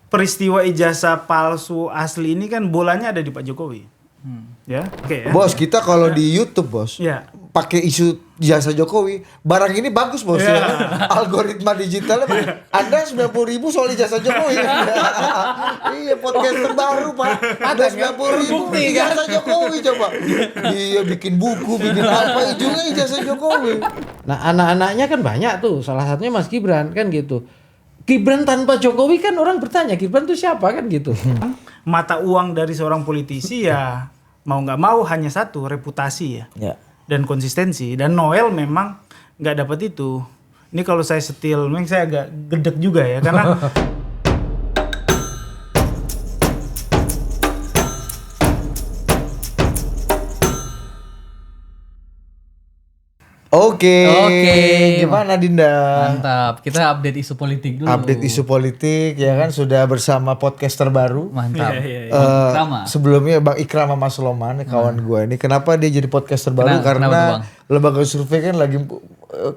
peristiwa ijazah palsu asli ini kan bolanya ada di Pak Jokowi. Ya, oke ya. Bos, kita kalau di YouTube, Bos, pakai isu jasa Jokowi, barang ini bagus, Bos. Ya. Algoritma digitalnya, Anda 90.000 soal jasa Jokowi. Iya, podcast terbaru, Pak. Ada 90.000 jasa Jokowi, coba. Iya, bikin buku, bikin apa, juga jasa Jokowi. Nah, anak-anaknya kan banyak tuh. Salah satunya Mas Gibran, kan gitu. Gibran tanpa Jokowi kan orang bertanya, Gibran tuh siapa kan gitu. Mata uang dari seorang politisi ya mau nggak mau hanya satu, reputasi ya. Dan konsistensi. Dan Noel memang nggak dapat itu. Ini kalau saya setil, memang saya agak gedek juga ya karena Oke, gimana Dinda? Mantap, kita update isu politik dulu. Update isu politik ya kan, sudah bersama podcast terbaru. Mantap. Sebelumnya Bang Ikram sama Mas Loman, kawan gue ini. Kenapa dia jadi podcast terbaru? Karena lembaga survei kan lagi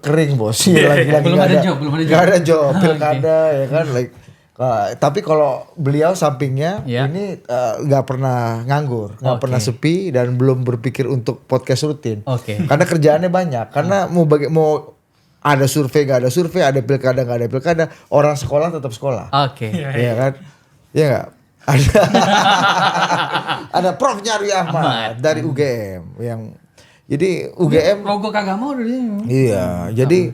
kering, Bos. Lagi belum ada job. Gak ada job, pilkada ya kan. Tapi kalau beliau sampingnya ini nggak pernah nganggur, nggak pernah sepi dan belum berpikir untuk podcast rutin. Karena kerjaannya banyak. Karena mau ada survei nggak ada survei, ada pilkada nggak ada pilkada, orang sekolah tetap sekolah. Iya kan? Iya nggak? Ada Prof Nyarwi Ahmad dari UGM yang jadi UGM logo kagak mau dulu. Iya, jadi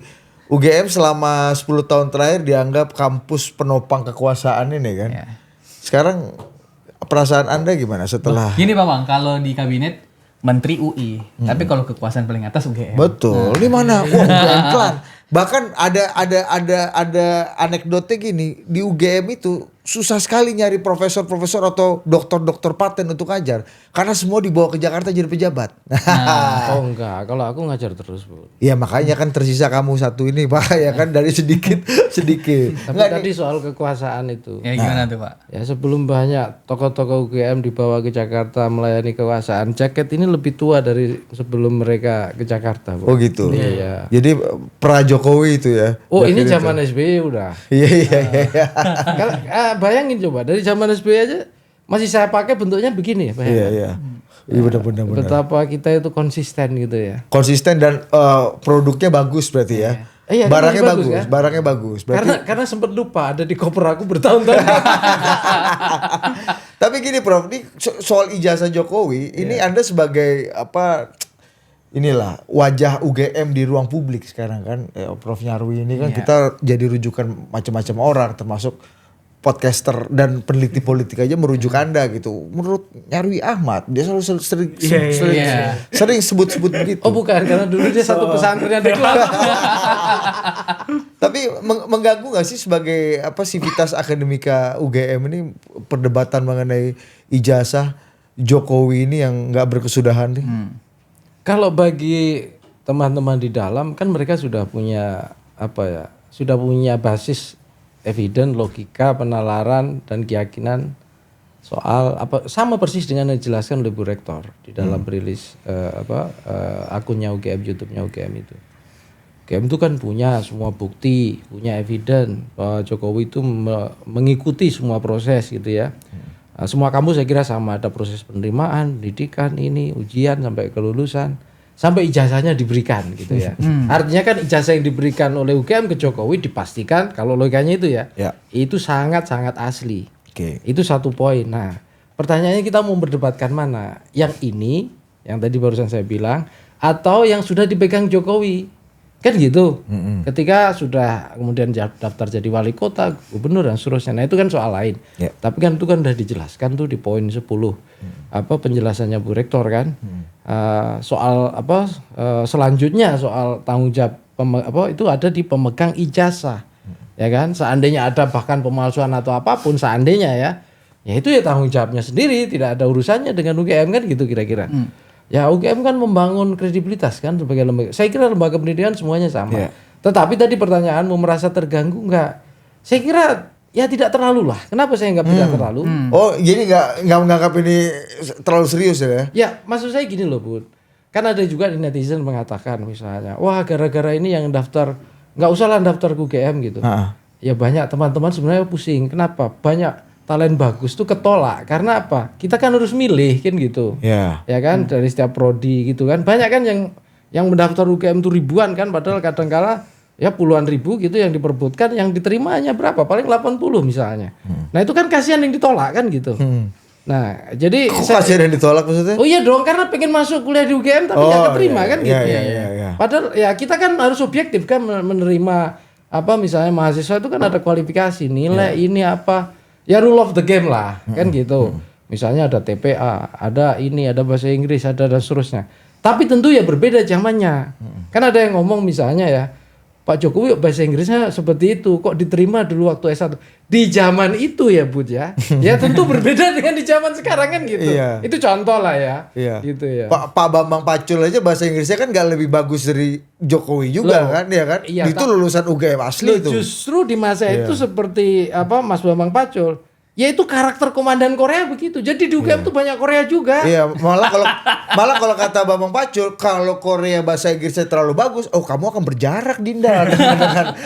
UGM selama 10 tahun terakhir dianggap kampus penopang kekuasaan ini kan. Sekarang perasaan Anda gimana setelah? Gini Pak Bang, kalau di kabinet Menteri UI, tapi kalau kekuasaan paling atas UGM. Betul. Di mana? Wah, UGM klan. Bahkan ada anekdotnya gini, di UGM itu susah sekali nyari profesor-profesor atau dokter-dokter paten untuk ngajar karena semua dibawa ke Jakarta jadi pejabat. Oh enggak, kalau aku ngajar terus, Bu. Iya, makanya kan tersisa kamu satu ini, Pak, ya kan dari sedikit. Tapi tadi soal kekuasaan itu. Ya gimana tuh, Pak? Ya sebelum banyak tokoh-tokoh UGM dibawa ke Jakarta melayani kekuasaan, jaket ini lebih tua dari sebelum mereka ke Jakarta, Bu. Oh gitu. Iya. Jadi pra Jokowi itu ya. Oh, ini zaman SBY udah. Iya. Bayangin coba dari zaman SBY aja masih saya pakai bentuknya begini. Iya. Iya benar. Betapa kita itu konsisten gitu ya. Konsisten dan produknya bagus berarti ya. Iya, barangnya bagus, kan? Barangnya bagus. Berarti... Karena sempat lupa ada di koper aku bertahun-tahun. Tapi gini Prof, ini soal ijazah Jokowi, ini Anda sebagai apa? Inilah wajah UGM di ruang publik sekarang kan, Prof Nyarwi ini kan kita jadi rujukan macam-macam orang, termasuk podcaster dan peneliti politik aja merujuk Anda gitu. Menurut Nyarwi Ahmad, dia selalu sering sebut-sebut begitu. Oh bukan, karena dulu dia satu pesantren di kelas. Tapi mengganggu nggak sih sebagai apa sivitas akademika UGM ini perdebatan mengenai ijazah Jokowi ini yang nggak berkesudahan nih? Kalau bagi teman-teman di dalam kan mereka sudah punya sudah punya basis eviden, logika, penalaran dan keyakinan soal sama persis dengan yang dijelaskan oleh Bu Rektor di dalam rilis akunnya UGM, YouTube-nya UGM itu. UGM itu kan punya semua bukti, punya eviden bahwa Jokowi itu mengikuti semua proses gitu ya. Semua kampus saya kira sama, ada proses penerimaan, pendidikan, ini ujian sampai kelulusan, sampai ijazahnya diberikan gitu ya. Artinya kan ijazah yang diberikan oleh UGM ke Jokowi dipastikan kalau logikanya itu itu sangat-sangat asli. Itu satu poin. Nah, pertanyaannya kita mau berdebatkan mana? Yang ini, yang tadi barusan saya bilang, atau yang sudah dipegang Jokowi? Kan gitu. Ketika sudah kemudian daftar jadi wali kota, gubernur dan seterusnya. Nah, itu kan soal lain. Tapi kan itu kan sudah dijelaskan tuh di poin 10. Penjelasannya Bu Rektor kan. Soal selanjutnya soal tanggung jawab itu ada di pemegang ijazah. Ya kan? Seandainya ada bahkan pemalsuan atau apapun seandainya ya itu ya tanggung jawabnya sendiri, tidak ada urusannya dengan UGM kan gitu kira-kira. Ya UGM kan membangun kredibilitas kan sebagai lembaga. Saya kira lembaga pendidikan semuanya sama. Tetapi tadi pertanyaanmu merasa terganggu enggak? Saya kira ya tidak terlalu lah. Kenapa saya tidak terlalu? Oh jadi nggak menganggap ini terlalu serius ya? Ya maksud saya gini loh Bud. Kan ada juga netizen mengatakan misalnya, wah gara-gara ini yang daftar nggak usah lah daftar ke UGM gitu. Ya banyak teman-teman sebenarnya pusing. Kenapa? Banyak talent bagus tuh ketolak karena apa? Kita kan harus milih kan gitu. Ya. Ya kan dari setiap prodi gitu kan. Banyak kan yang mendaftar UGM tuh ribuan kan padahal kadang-kala ya puluhan ribu gitu yang diperbutkan, yang diterima hanya berapa? Paling 80 misalnya. Nah, itu kan kasihan yang ditolak kan gitu. Nah, jadi Kok kasihan yang ditolak maksudnya? Oh iya dong, karena pengen masuk kuliah di UGM tapi nggak keterima kan gitu. Iya. Padahal ya kita kan harus objektif kan menerima apa misalnya mahasiswa itu kan ada kualifikasi nilai ini apa ya rule of the game lah kan gitu. Misalnya ada TPA, ada ini, ada bahasa Inggris, ada dan seterusnya. Tapi tentu ya berbeda zamannya. Kan ada yang ngomong misalnya ya Pak Jokowi bahasa Inggrisnya seperti itu, kok diterima dulu waktu S1. Di zaman itu ya Bud ya. Ya tentu berbeda dengan di zaman sekarang kan gitu. Iya. Itu contoh lah ya. Iya. Gitu ya. Pak Bambang Pacul aja bahasa Inggrisnya kan gak lebih bagus dari Jokowi juga kan, ya kan? Iya, itu lulusan UGM asli itu. Justru di masa itu seperti apa Mas Bambang Pacul, yaitu karakter komandan Korea begitu. Jadi di UGM tuh banyak Korea juga. Iya, malah kalau kata Bambang Pacul, kalau Korea bahasa Inggrisnya terlalu bagus, oh kamu akan berjarak Dinda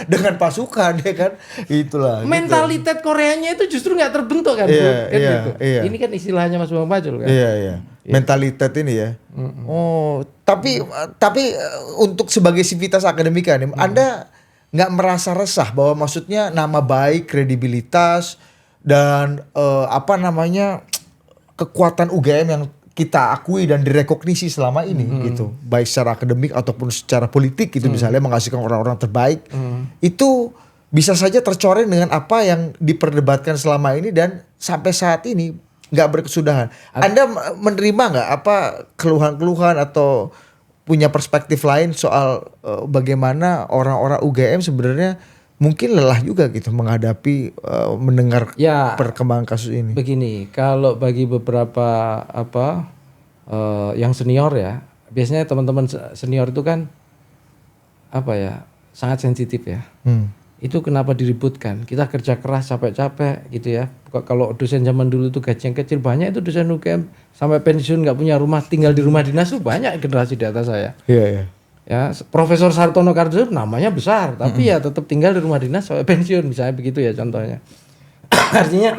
dengan pasukan ya kan. Itulah. Mentalitas Koreanya itu justru nggak terbentuk kan, Iya, Bud? Kan iya, gitu. iya. Ini kan istilahnya Mas Bambang Pacul kan. Iya. Mentalitas ini ya. Oh, tapi untuk sebagai sivitas akademika nih, Anda nggak merasa resah bahwa maksudnya nama baik, kredibilitas dan kekuatan UGM yang kita akui dan direkognisi selama ini gitu, baik secara akademik ataupun secara politik gitu, misalnya menghasilkan orang-orang terbaik, itu bisa saja tercoreng dengan apa yang diperdebatkan selama ini dan sampai saat ini nggak berkesudahan. Anda menerima nggak apa keluhan-keluhan atau punya perspektif lain soal bagaimana orang-orang UGM sebenarnya mungkin lelah juga gitu menghadapi mendengar perkembangan kasus ini. Begini, kalau bagi beberapa yang senior ya, biasanya teman-teman senior itu kan sangat sensitif ya. Itu kenapa diributkan? Kita kerja keras capek-capek gitu ya. Kalau dosen zaman dulu itu gaji yang kecil, banyak itu dosen UGM sampai pensiun nggak punya rumah, tinggal di rumah dinas tuh banyak generasi di atas saya. Iya. Ya, Profesor Sartono Karjo namanya besar, tapi ya tetap tinggal di rumah dinas sampai pensiun, misalnya begitu ya contohnya. Artinya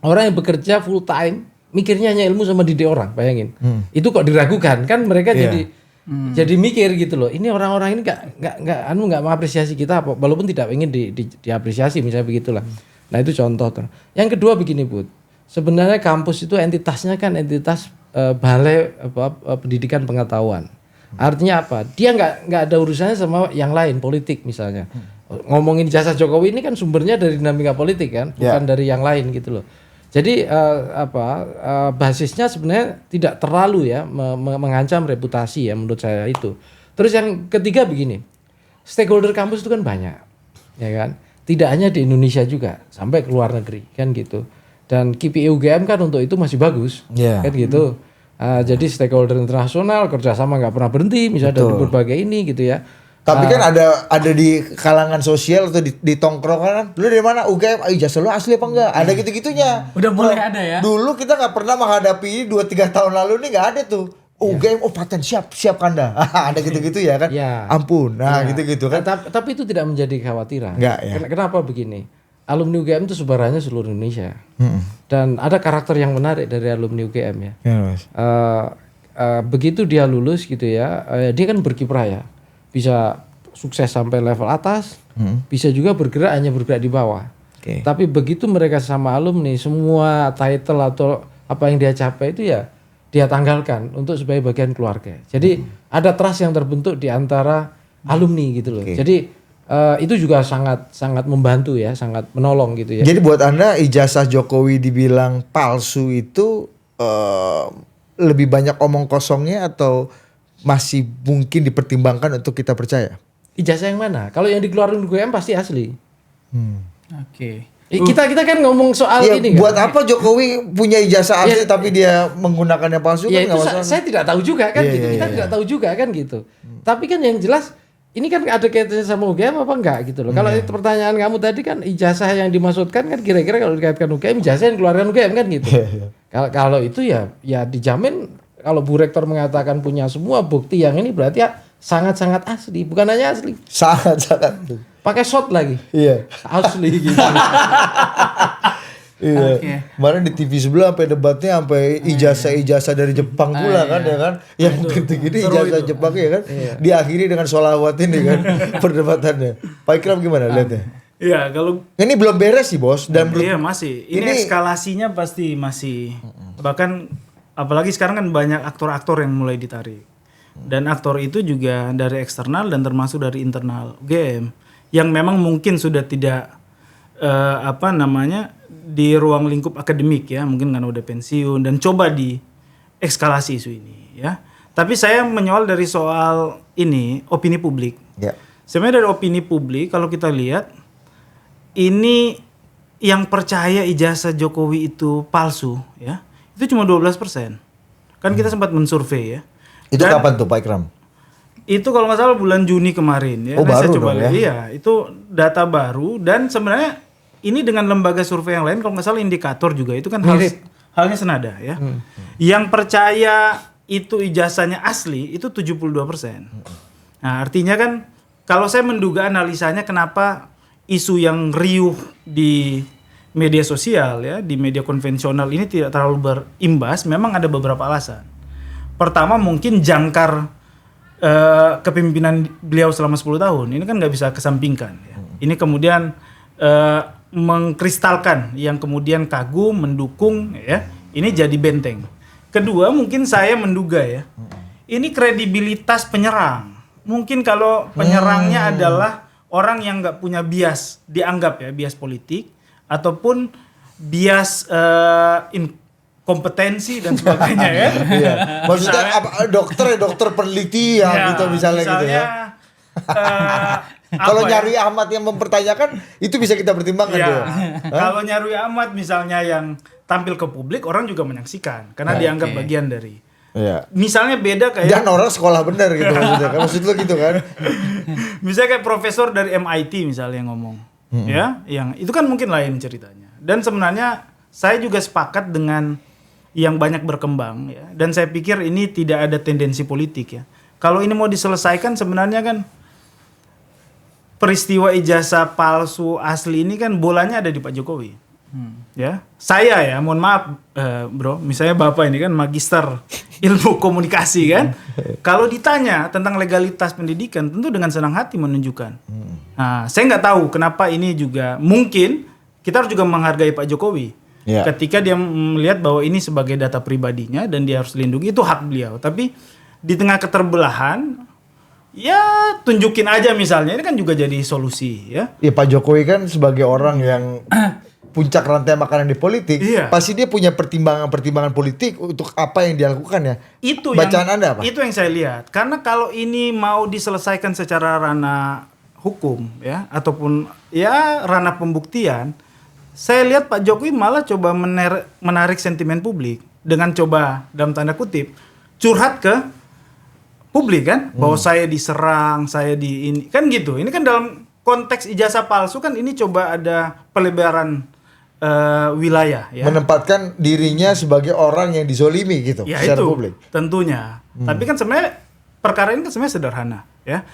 orang yang bekerja full time, mikirnya hanya ilmu sama didik orang, bayangin. Itu kok diragukan, kan mereka jadi mikir gitu loh. Ini orang-orang ini nggak mengapresiasi kita, walaupun tidak ingin diapresiasi, misalnya begitulah. Nah itu contoh. Yang kedua begini Bud, sebenarnya kampus itu entitasnya kan entitas balai pendidikan pengetahuan. Artinya apa? Dia nggak ada urusannya sama yang lain, politik misalnya. Ngomongin ijazah Jokowi ini kan sumbernya dari dinamika politik kan, bukan dari yang lain gitu loh. Jadi basisnya sebenarnya tidak terlalu ya mengancam reputasi ya menurut saya itu. Terus yang ketiga begini, stakeholder kampus itu kan banyak, ya kan? Tidak hanya di Indonesia juga, sampai ke luar negeri kan gitu. Dan KPI UGM kan untuk itu masih bagus, kan gitu. Jadi stakeholder internasional kerjasama nggak pernah berhenti, misalnya dari berbagai ini gitu ya. Tapi kan ada di kalangan sosial atau di tongkrongan, lu dari mana UGM? Ijazah lu asli apa enggak? Ada gitu-gitunya. Udah mulai ada ya. Dulu kita nggak pernah menghadapi ini 2-3 tahun lalu nih nggak ada tuh. UGM paten siap Kanda. Ada gitu-gitu ya kan? Ya. Ampun. Nah, gitu-gitu kan. Tapi itu tidak menjadi kekhawatiran. Enggak ya. Kenapa begini? Alumni UGM itu sebarannya seluruh Indonesia. Dan ada karakter yang menarik dari alumni UGM ya. Mas. Begitu dia lulus gitu ya, dia kan berkiprah ya. Bisa sukses sampai level atas, bisa juga hanya bergerak di bawah. Tapi begitu mereka sama alumni, semua title atau apa yang dia capai itu ya dia tanggalkan untuk sebagai bagian keluarga. Jadi ada trust yang terbentuk di antara alumni gitu loh. Jadi itu juga sangat membantu ya, sangat menolong gitu ya. Jadi buat Anda ijazah Jokowi dibilang palsu itu lebih banyak omong kosongnya atau masih mungkin dipertimbangkan untuk kita percaya? Ijazah yang mana? Kalau yang dikeluarin UGM pasti asli. Oke. Kita kan ngomong soal ini buat kan. apa Jokowi punya ijazah asli tapi dia menggunakannya palsu Ya kan itu saya tidak tahu juga kan gitu. Kita tidak tahu juga kan gitu. Tapi kan yang jelas ini kan ada kaitannya sama UGM apa enggak gitu loh. Kalau itu pertanyaan kamu tadi kan ijazah yang dimaksudkan kan kira-kira kalau dikaitkan UGM ijazah yang dikeluarkan UGM kan gitu. Kalau itu ya dijamin kalau Bu Rektor mengatakan punya semua bukti yang ini berarti ya sangat-sangat asli, bukan hanya asli. Sangat-sangat. Pakai shot lagi. Iya. Asli gitu. Iya. Oke. Kemarin di TV sebelah sampai debatnya sampai ijazah dari Jepang pula kan ya kan. Yang gitu-gitu ijazah Jepang ya kan. Diakhiri dengan sholawat ini kan perdebatannya. Pak Ikram gimana lihatnya? Iya, kalau Ini belum beres sih bos dan iya masih. Ini eskalasinya pasti masih. Bahkan apalagi sekarang kan banyak aktor-aktor yang mulai ditarik. Dan aktor itu juga dari eksternal dan termasuk dari internal UGM yang memang mungkin sudah tidak di ruang lingkup akademik ya, mungkin karena udah pensiun dan coba di eskalasi isu ini ya. Tapi saya menyoal dari soal ini opini publik. Ya. Sebenarnya dari opini publik kalau kita lihat ini yang percaya ijazah Jokowi itu palsu ya, itu cuma 12%. Kan kita sempat mensurvei ya. Itu Dan kapan tuh Pak Ikram? itu kalau nggak salah bulan Juni kemarin ya. Oh, Nah, saya baru coba dong, lihat. ya? Iya, itu data baru dan sebenarnya ini dengan lembaga survei yang lain kalau nggak salah indikator juga itu kan halnya senada ya. Yang percaya itu ijazahnya asli itu 72%. Nah, artinya kan kalau saya menduga analisanya kenapa isu yang riuh di media sosial ya, di media konvensional ini tidak terlalu berimbas, memang ada beberapa alasan. Pertama mungkin jangkar kepemimpinan beliau selama 10 tahun ini kan nggak bisa kesampingkan ya. Ini kemudian mengkristalkan yang kemudian kagum, mendukung ya. Ini jadi benteng. Kedua mungkin saya menduga ya. Ini kredibilitas penyerang. Mungkin kalau penyerangnya adalah orang yang nggak punya bias, dianggap ya bias politik ataupun bias kompetensi dan sebagainya ya. Iya. Maksudnya dokter peneliti ya, gitu misalnya gitu ya. Kalau Nyarwi Ahmad yang mempertanyakan itu bisa kita pertimbangkan ya, tuh. Kalau Nyarwi Ahmad misalnya yang tampil ke publik orang juga menyaksikan karena dianggap bagian dari. Iya. Misalnya beda kayak Dan orang sekolah benar gitu maksudnya. Kan maksud lu gitu kan. misalnya kayak profesor dari MIT misalnya yang ngomong. Ya, yang itu kan mungkin lain ceritanya. Dan sebenarnya saya juga sepakat dengan yang banyak berkembang ya, dan saya pikir ini tidak ada tendensi politik ya. Kalau ini mau diselesaikan sebenarnya kan peristiwa ijazah palsu asli ini kan bolanya ada di Pak Jokowi. Ya, saya ya, mohon maaf bro, misalnya Bapak ini kan magister ilmu komunikasi kan. Kalau ditanya tentang legalitas pendidikan tentu dengan senang hati menunjukkan. Nah, saya nggak tahu kenapa ini juga mungkin kita harus juga menghargai Pak Jokowi. Ya. Ketika dia melihat bahwa ini sebagai data pribadinya dan dia harus lindungi, itu hak beliau. Tapi di tengah keterbelahan, ya tunjukin aja misalnya, ini kan juga jadi solusi ya. Ya Pak Jokowi kan sebagai orang yang puncak rantai makanan di politik, pasti dia punya pertimbangan politik untuk apa yang dia lakukan ya. Itu bacaan yang, Anda apa? Itu yang saya lihat. Karena kalau ini mau diselesaikan secara ranah hukum ya, ataupun ya ranah pembuktian, saya lihat Pak Jokowi malah coba menarik sentimen publik dengan coba dalam tanda kutip curhat ke publik kan, bahwa saya diserang, saya di ini kan gitu. Ini kan dalam konteks ijazah palsu kan ini coba ada pelebaran wilayah ya. Menempatkan dirinya sebagai orang yang dizolimi gitu ya, secara itu, publik. Tentunya. Tapi kan sebenarnya perkara ini kan sebenarnya sederhana ya.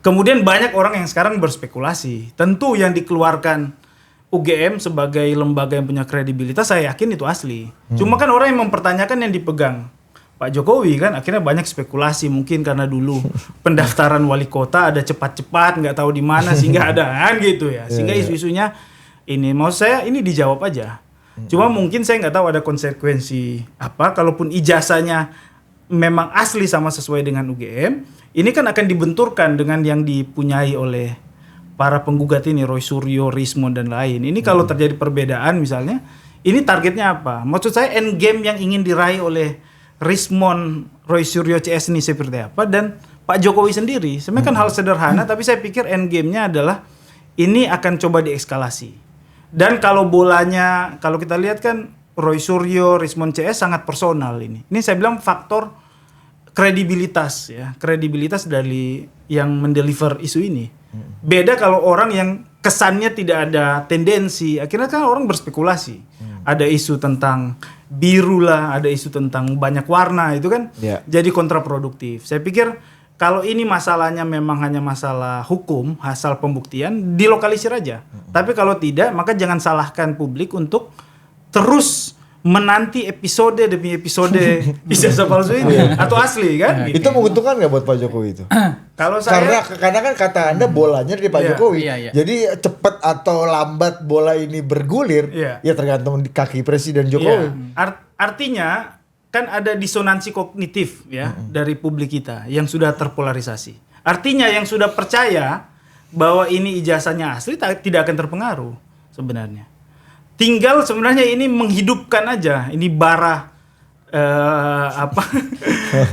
Kemudian banyak orang yang sekarang berspekulasi. Tentu yang dikeluarkan UGM sebagai lembaga yang punya kredibilitas saya yakin itu asli. Cuma kan orang yang mempertanyakan yang dipegang Pak Jokowi kan akhirnya banyak spekulasi, mungkin karena dulu pendaftaran wali kota ada cepat-cepat nggak tahu di mana sehingga ada kan gitu ya. Sehingga isu-isunya ini mau saya ini dijawab aja. Cuma mungkin saya nggak tahu ada konsekuensi apa kalaupun ijazahnya memang asli sama sesuai dengan UGM, ini kan akan dibenturkan dengan yang dipunyai oleh para penggugat ini, Roy Suryo, Rismond dan lain. Ini kalau terjadi perbedaan misalnya, ini targetnya apa? Maksud saya end game yang ingin diraih oleh Rismond, Roy Suryo, CS ini seperti apa, dan Pak Jokowi sendiri. Sebenarnya kan hal sederhana, tapi saya pikir end game-nya adalah ini akan coba dieskalasi. Dan kalau bolanya, kalau kita lihat kan Roy Suryo, Rismond CS sangat personal ini. Ini saya bilang faktor kredibilitas ya, kredibilitas dari yang mendeliver isu ini. Beda kalau orang yang kesannya tidak ada tendensi, akhirnya kan orang berspekulasi. Ada isu tentang biru lah, ada isu tentang banyak warna, itu kan jadi kontraproduktif. Saya pikir kalau ini masalahnya memang hanya masalah hukum, hasil pembuktian, dilokalisir aja. Tapi kalau tidak, maka jangan salahkan publik untuk terus menanti episode demi episode ijazah palsu ini atau asli kan? Itu menguntungkan nggak buat Pak Jokowi itu? Kalau saya Karena kan kata Anda bolanya di Pak Jokowi. Iya. Jadi cepat atau lambat bola ini bergulir, Iya. ya tergantung di kaki Presiden Jokowi. Artinya kan ada disonansi kognitif ya dari publik kita yang sudah terpolarisasi. Artinya yang sudah percaya bahwa ini ijazahnya asli tidak akan terpengaruh sebenarnya. Tinggal sebenarnya ini menghidupkan aja ini bara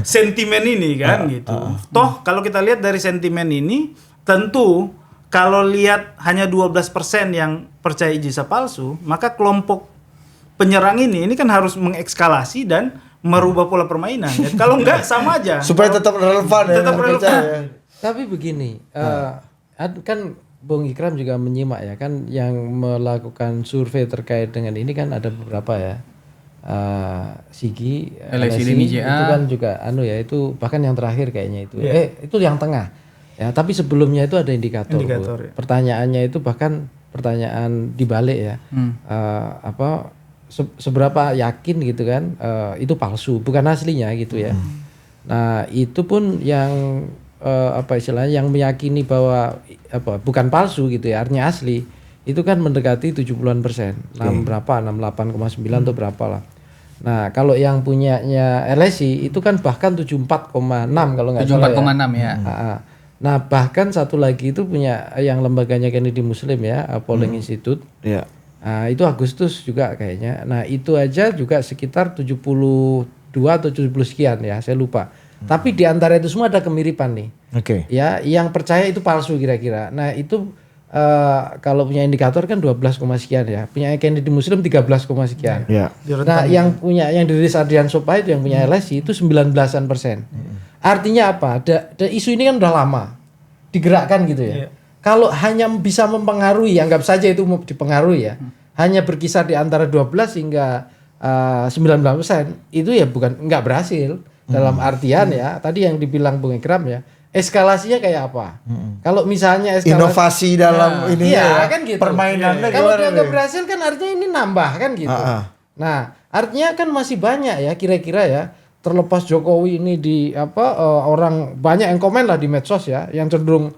sentimen ini kan gitu. Toh kalau kita lihat dari sentimen ini tentu kalau lihat hanya 12% yang percaya ijazah palsu, maka kelompok penyerang ini kan harus mengekskalasi dan merubah pola permainan. Ya, kalau enggak sama aja. Supaya tetap relevan ya. Tetap relevan. percaya. Tapi begini, kan Bung Ikram juga menyimak ya kan yang melakukan survei terkait dengan ini kan ada beberapa ya. Sigi, LSI, itu kan juga itu bahkan yang terakhir kayaknya itu. Itu yang tengah. Ya, tapi sebelumnya itu ada indikator ya. Pertanyaannya itu bahkan pertanyaan dibalik ya. Seberapa yakin gitu kan itu palsu, bukan aslinya gitu ya. Nah, itu pun yang istilahnya yang meyakini bahwa bukan palsu gitu ya, artinya asli. Itu kan mendekati 70-an%. 68,9 atau berapa lah. Nah, kalau yang punyanya LSI itu kan bahkan 74,6 kalau nggak salah. 74,6 ya. Nah, bahkan satu lagi itu punya yang lembaganya Kennedy Muslim ya, Polling Institute. Iya. Nah, itu Agustus juga kayaknya. Nah, itu aja juga sekitar 72 atau 70 sekian ya, saya lupa. Tapi di antara itu semua ada kemiripan nih. Oke. Ya, yang percaya itu palsu kira-kira. Nah, itu kalau punya indikator kan 12, sekian ya. Punya Kennedy Muslim 13, sekian. Ya. Nah, yang dirilis Adrian Sopa itu yang punya LSI itu 19%. Artinya apa? Isu ini kan udah lama digerakkan gitu ya. Kalau hanya bisa mempengaruhi, anggap saja itu dipengaruhi ya. Hanya berkisar di antara 12 hingga 19%, itu ya nggak berhasil. Dalam artian ya, tadi yang dibilang Bung Ikram ya, eskalasinya kayak apa? Kalau misalnya inovasi dalam ini ya, kan gitu. Permainannya kalau dia nggak berhasil kan artinya ini nambah kan gitu. Nah, artinya kan masih banyak ya kira-kira ya, terlepas Jokowi ini orang banyak yang komen lah di medsos ya, yang cenderung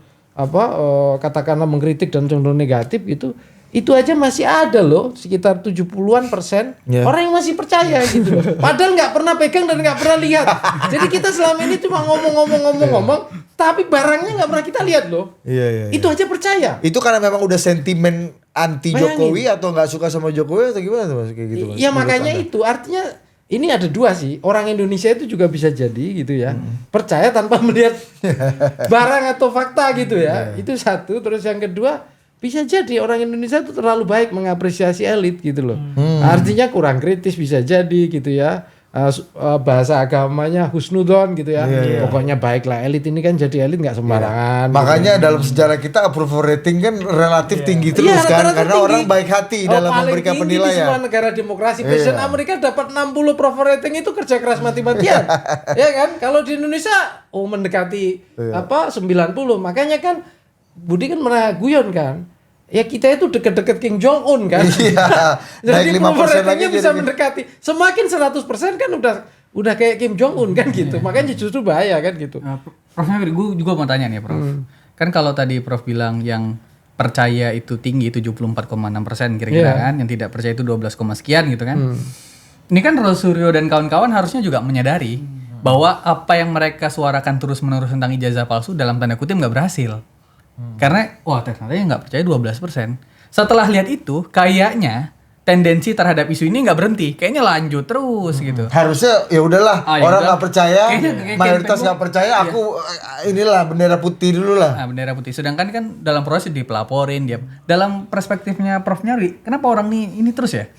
katakanlah mengkritik dan cenderung negatif gitu. Itu aja masih ada loh sekitar 70-an% orang yang masih percaya gitu loh. Padahal nggak pernah pegang dan nggak pernah lihat. Jadi kita selama ini cuma ngomong, tapi barangnya nggak pernah kita lihat loh. Iya. Itu aja percaya. Itu karena memang udah sentimen anti Jokowi atau nggak suka sama Jokowi atau gimana tuh Mas kayak gitu Mas? Iya makanya itu artinya ini ada dua sih. Orang Indonesia itu juga bisa jadi gitu ya. Percaya tanpa melihat barang atau fakta gitu ya. Itu satu. Terus yang kedua, bisa jadi orang Indonesia itu terlalu baik mengapresiasi elit gitu loh. Artinya kurang kritis bisa jadi gitu ya. Bahasa agamanya husnudon gitu ya. Pokoknya baiklah, elit ini kan jadi elit nggak sembarangan. Makanya dalam sejarah kita approval rating kan relatif tinggi terus kan karena tinggi. Orang baik hati dalam memberikan penilaian. Di semua negara demokrasi Presiden Amerika dapat 60 approval rating itu kerja keras mati-matian. Ya kan? Kalau di Indonesia mendekati 90. Makanya kan Budi kan pernah guyon kan. Ya kita itu deket-deket Kim Jong Un kan. Jadi approval ratingnya bisa mendekati. Semakin 100% kan udah kayak Kim Jong Un kan gitu. Makanya justru bahaya kan gitu. Prof, gue juga mau tanya nih Prof. Kan kalau tadi Prof bilang yang percaya itu tinggi 74,6% kira-kira kan. Yang tidak percaya itu 12, sekian gitu kan. Ini kan Rosuryo dan kawan-kawan harusnya juga menyadari bahwa apa yang mereka suarakan terus-menerus tentang ijazah palsu dalam tanda kutip nggak berhasil. Karena ternyata yang nggak percaya 12%. Setelah lihat itu kayaknya tendensi terhadap isu ini nggak berhenti, kayaknya lanjut terus gitu. Harusnya ya udahlah, orang nggak percaya, mayoritas nggak percaya, aku inilah bendera putih dulu lah. Nah, bendera putih. Sedangkan kan dalam proses dipelaporin dia. Dalam perspektifnya Prof Nyarwi, kenapa orang ini terus ya?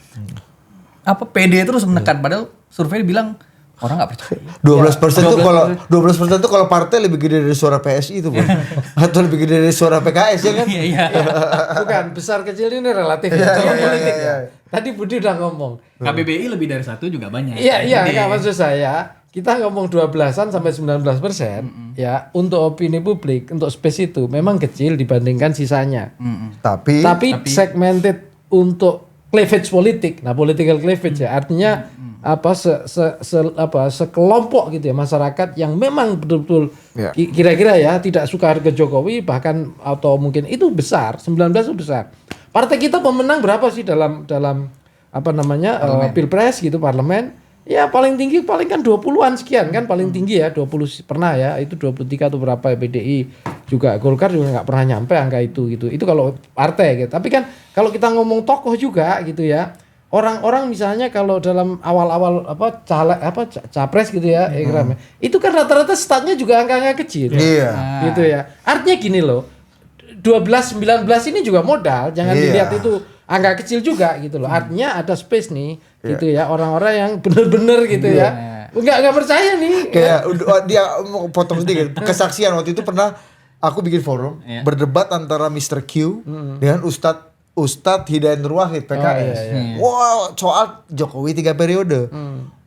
PD terus menekan, padahal survei bilang orang nggak percaya. 12% tuh kalau 12% tuh kalau partai lebih gede dari suara PSI itu, Bang. Atau lebih gede dari suara PKS ya kan? Iya. Bukan, besar kecil ini relatif ya. Politik ya. Tadi Budi udah ngomong. KBBI lebih dari 1 juga banyak. Iya, enggak maksud saya. Kita ngomong 12-an sampai 19% ya untuk opini publik, untuk space itu memang kecil dibandingkan sisanya. Tapi segmented untuk cleavage politik. Nah, political cleavage ya artinya sekelompok gitu ya masyarakat yang memang betul-betul kira-kira ya tidak suka ke Jokowi bahkan atau mungkin itu besar, 19 itu besar. Partai kita pemenang berapa sih dalam Pilpres gitu, parlemen? Ya paling tinggi paling kan 20-an sekian kan paling tinggi ya 20 pernah ya itu 23 atau berapa ya PDI juga Golkar juga nggak pernah nyampe angka itu gitu. Itu kalau partai gitu. Tapi kan kalau kita ngomong tokoh juga gitu ya. Orang-orang misalnya kalau dalam awal-awal capres gitu ya Ikram, itu kan rata-rata statnya juga angka-angka kecil. Iya. Gitu ya. Artinya gini loh. 12 19 ini juga modal, jangan dilihat itu angka kecil juga gitu loh. Artinya ada space nih gitu ya orang-orang yang bener-bener gitu ya. Enggak percaya nih. Kayak dia mau potong sedikit. Kesaksian waktu itu pernah aku bikin forum berdebat antara Mr. Q dengan Ustadz Hidayat Nur Wahid PKS. Wah, soal Jokowi 3 periode.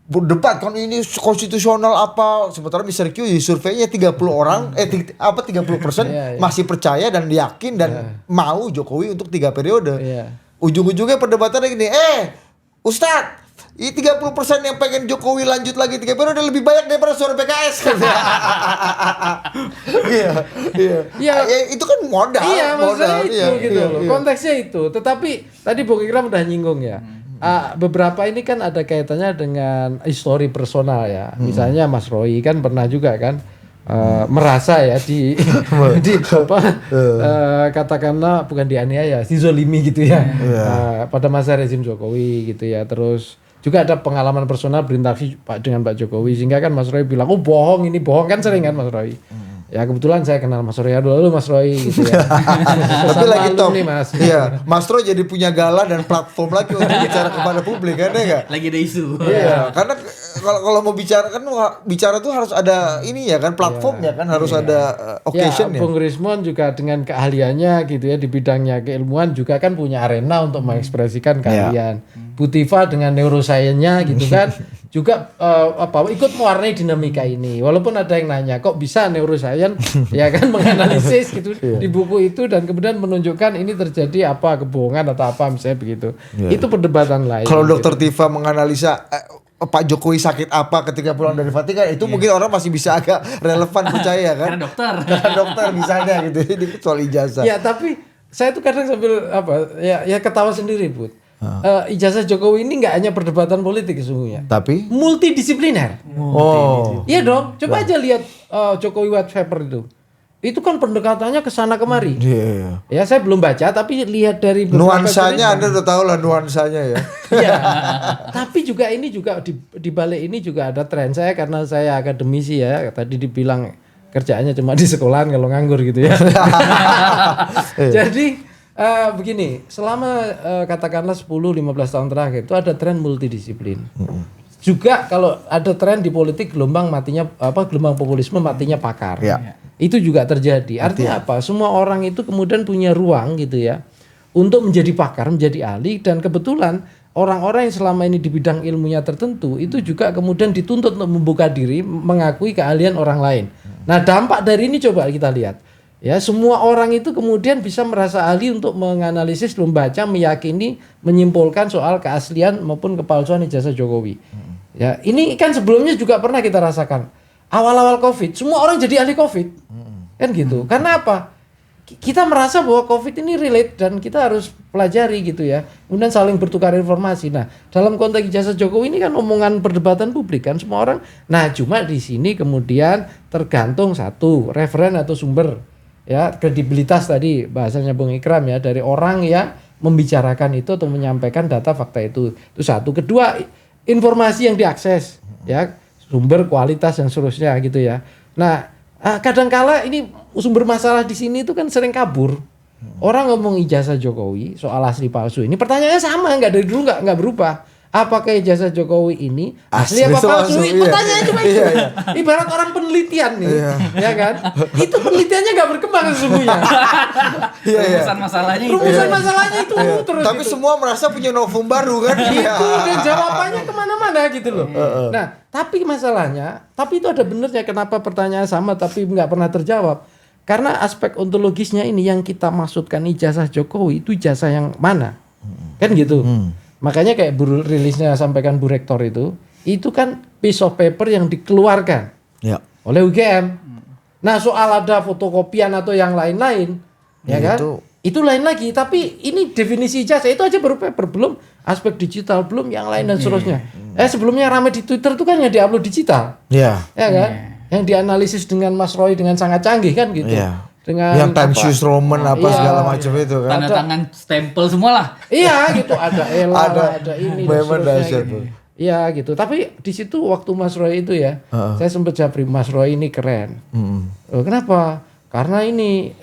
Berdebat kan ini konstitusional apa, sementara Mr. Q di surveinya 30 orang 30% masih percaya dan yakin dan mau Jokowi untuk 3 periode. Ujung-ujungnya perdebatannya gini, Ustadz, ini 30% yang pengen Jokowi lanjut lagi 3 periode lebih banyak daripada suara PKS kan. Iya. Itu kan modal. Iya, modal itu gitu loh. Konteksnya itu. Tetapi tadi Bung Ikram udah nyinggung ya. Beberapa ini kan ada kaitannya dengan histori personal ya. Misalnya Mas Roy kan pernah juga kan merasa ya katakanlah bukan dianiaya, dizolimi gitu ya. Pada masa rezim Jokowi gitu ya. Terus juga ada pengalaman personal berinteraksi dengan Pak Jokowi sehingga kan Mas Roy bilang, "Oh, bohong, ini bohong." Kan sering kan Mas Roy. Ya kebetulan saya kenal Mas Roy dulu Mas Roy gitu ya. Tapi lagi top nih Mas. Iya, Mas Roy jadi punya gala dan platform lagi untuk bicara kepada publik kan ya enggak? Lagi ada isu. Iya, karena kalau mau bicara kan bicara tuh harus ada ini ya kan platformnya kan harus ada occasion ya. Bung Rismon juga dengan keahliannya gitu ya di bidangnya keilmuan juga kan punya arena untuk mengekspresikan keahlian. Bu Tifa dengan neuroscience-nya gitu kan juga ikut mewarnai dinamika ini. Walaupun ada yang nanya kok bisa neuroscience ya kan menganalisis gitu di buku itu dan kemudian menunjukkan ini terjadi apa kebohongan atau apa misalnya begitu. Itu perdebatan lain. Kalau Dokter Tifa menganalisa Pak Jokowi sakit apa ketika pulang dari Vatikan itu mungkin orang masih bisa agak relevan percaya kan? Karena dokter misalnya gitu. Ini soal ijazah. Ya tapi saya tuh kadang sambil ya ketawa sendiri Bud. Ijazah Jokowi ini nggak hanya perdebatan politik sesungguhnya, tapi multidisipliner. Iya dong, coba aja lihat Jokowi White Paper itu kan pendekatannya ke sana kemari. Ya saya belum baca, tapi lihat dari nuansanya Anda udah tahu lah nuansanya ya. Iya. Tapi juga ini juga di balik ini juga ada tren saya karena saya akademisi ya. Tadi dibilang kerjaannya cuma di sekolahan kalau nganggur gitu ya. Jadi begini, selama katakanlah 10-15 tahun terakhir itu ada tren multidisiplin. Juga kalau ada tren di politik gelombang populisme matinya pakar. Itu juga terjadi. Artinya apa? Semua orang itu kemudian punya ruang gitu ya untuk menjadi pakar, menjadi ahli dan kebetulan orang-orang yang selama ini di bidang ilmunya tertentu itu juga kemudian dituntut untuk membuka diri, mengakui keahlian orang lain. Nah, dampak dari ini coba kita lihat. Ya, semua orang itu kemudian bisa merasa ahli untuk menganalisis, membaca, meyakini, menyimpulkan soal keaslian maupun kepalsuan ijazah Jokowi. Ya, ini kan sebelumnya juga pernah kita rasakan. Awal-awal Covid, semua orang jadi ahli Covid. Kan gitu. Karena apa? Kita merasa bahwa Covid ini relate dan kita harus pelajari gitu ya. Kemudian saling bertukar informasi. Nah, dalam konteks ijazah Jokowi ini kan omongan perdebatan publik kan semua orang. Nah, cuma di sini kemudian tergantung satu, referen atau sumber. Ya, kredibilitas tadi bahasanya Bung Ikram ya dari orang yang membicarakan itu atau menyampaikan data fakta itu satu. Kedua, informasi yang diakses ya, sumber kualitas dan seterusnya gitu ya. Nah, kadangkala ini sumber masalah di sini itu kan sering kabur. Orang ngomong ijazah Jokowi soal asli palsu ini pertanyaannya sama, nggak dari dulu nggak berubah. Apakah ijazah Jokowi ini asli apa palsu? Pertanyaannya cuma itu. Ibarat orang penelitian nih, ya kan? Itu penelitiannya nggak berkembang sesungguhnya. Rumusan masalahnya itu terus. Tapi semua merasa punya novum baru kan? Itu dan jawabannya kemana-mana gitu loh. Nah, tapi masalahnya, tapi itu ada benernya kenapa pertanyaan sama tapi nggak pernah terjawab. Karena aspek ontologisnya ini yang kita maksudkan ijazah Jokowi itu ijazah yang mana? Kan gitu. Makanya kayak rilisnya sampaikan Bu Rektor itu kan piece of paper yang dikeluarkan oleh UGM. Nah soal ada fotokopian atau yang lain-lain, ya kan? Itu lain lagi. Tapi ini definisi ijazah itu aja baru paper, belum aspek digital, belum yang lain dan seterusnya. Sebelumnya rame di Twitter itu kan yang diupload digital, ya kan? Yang dianalisis dengan Mas Roy dengan sangat canggih kan gitu. Dengan yang Times News Roman segala macam itu kan. Tanda tangan stempel semua lah. Iya gitu, ada Ella, ada ini dan seterusnya. Gitu. Iya gitu. Tapi di situ waktu Mas Roy itu ya, saya sempat japri Mas Roy ini keren. Kenapa? Karena ini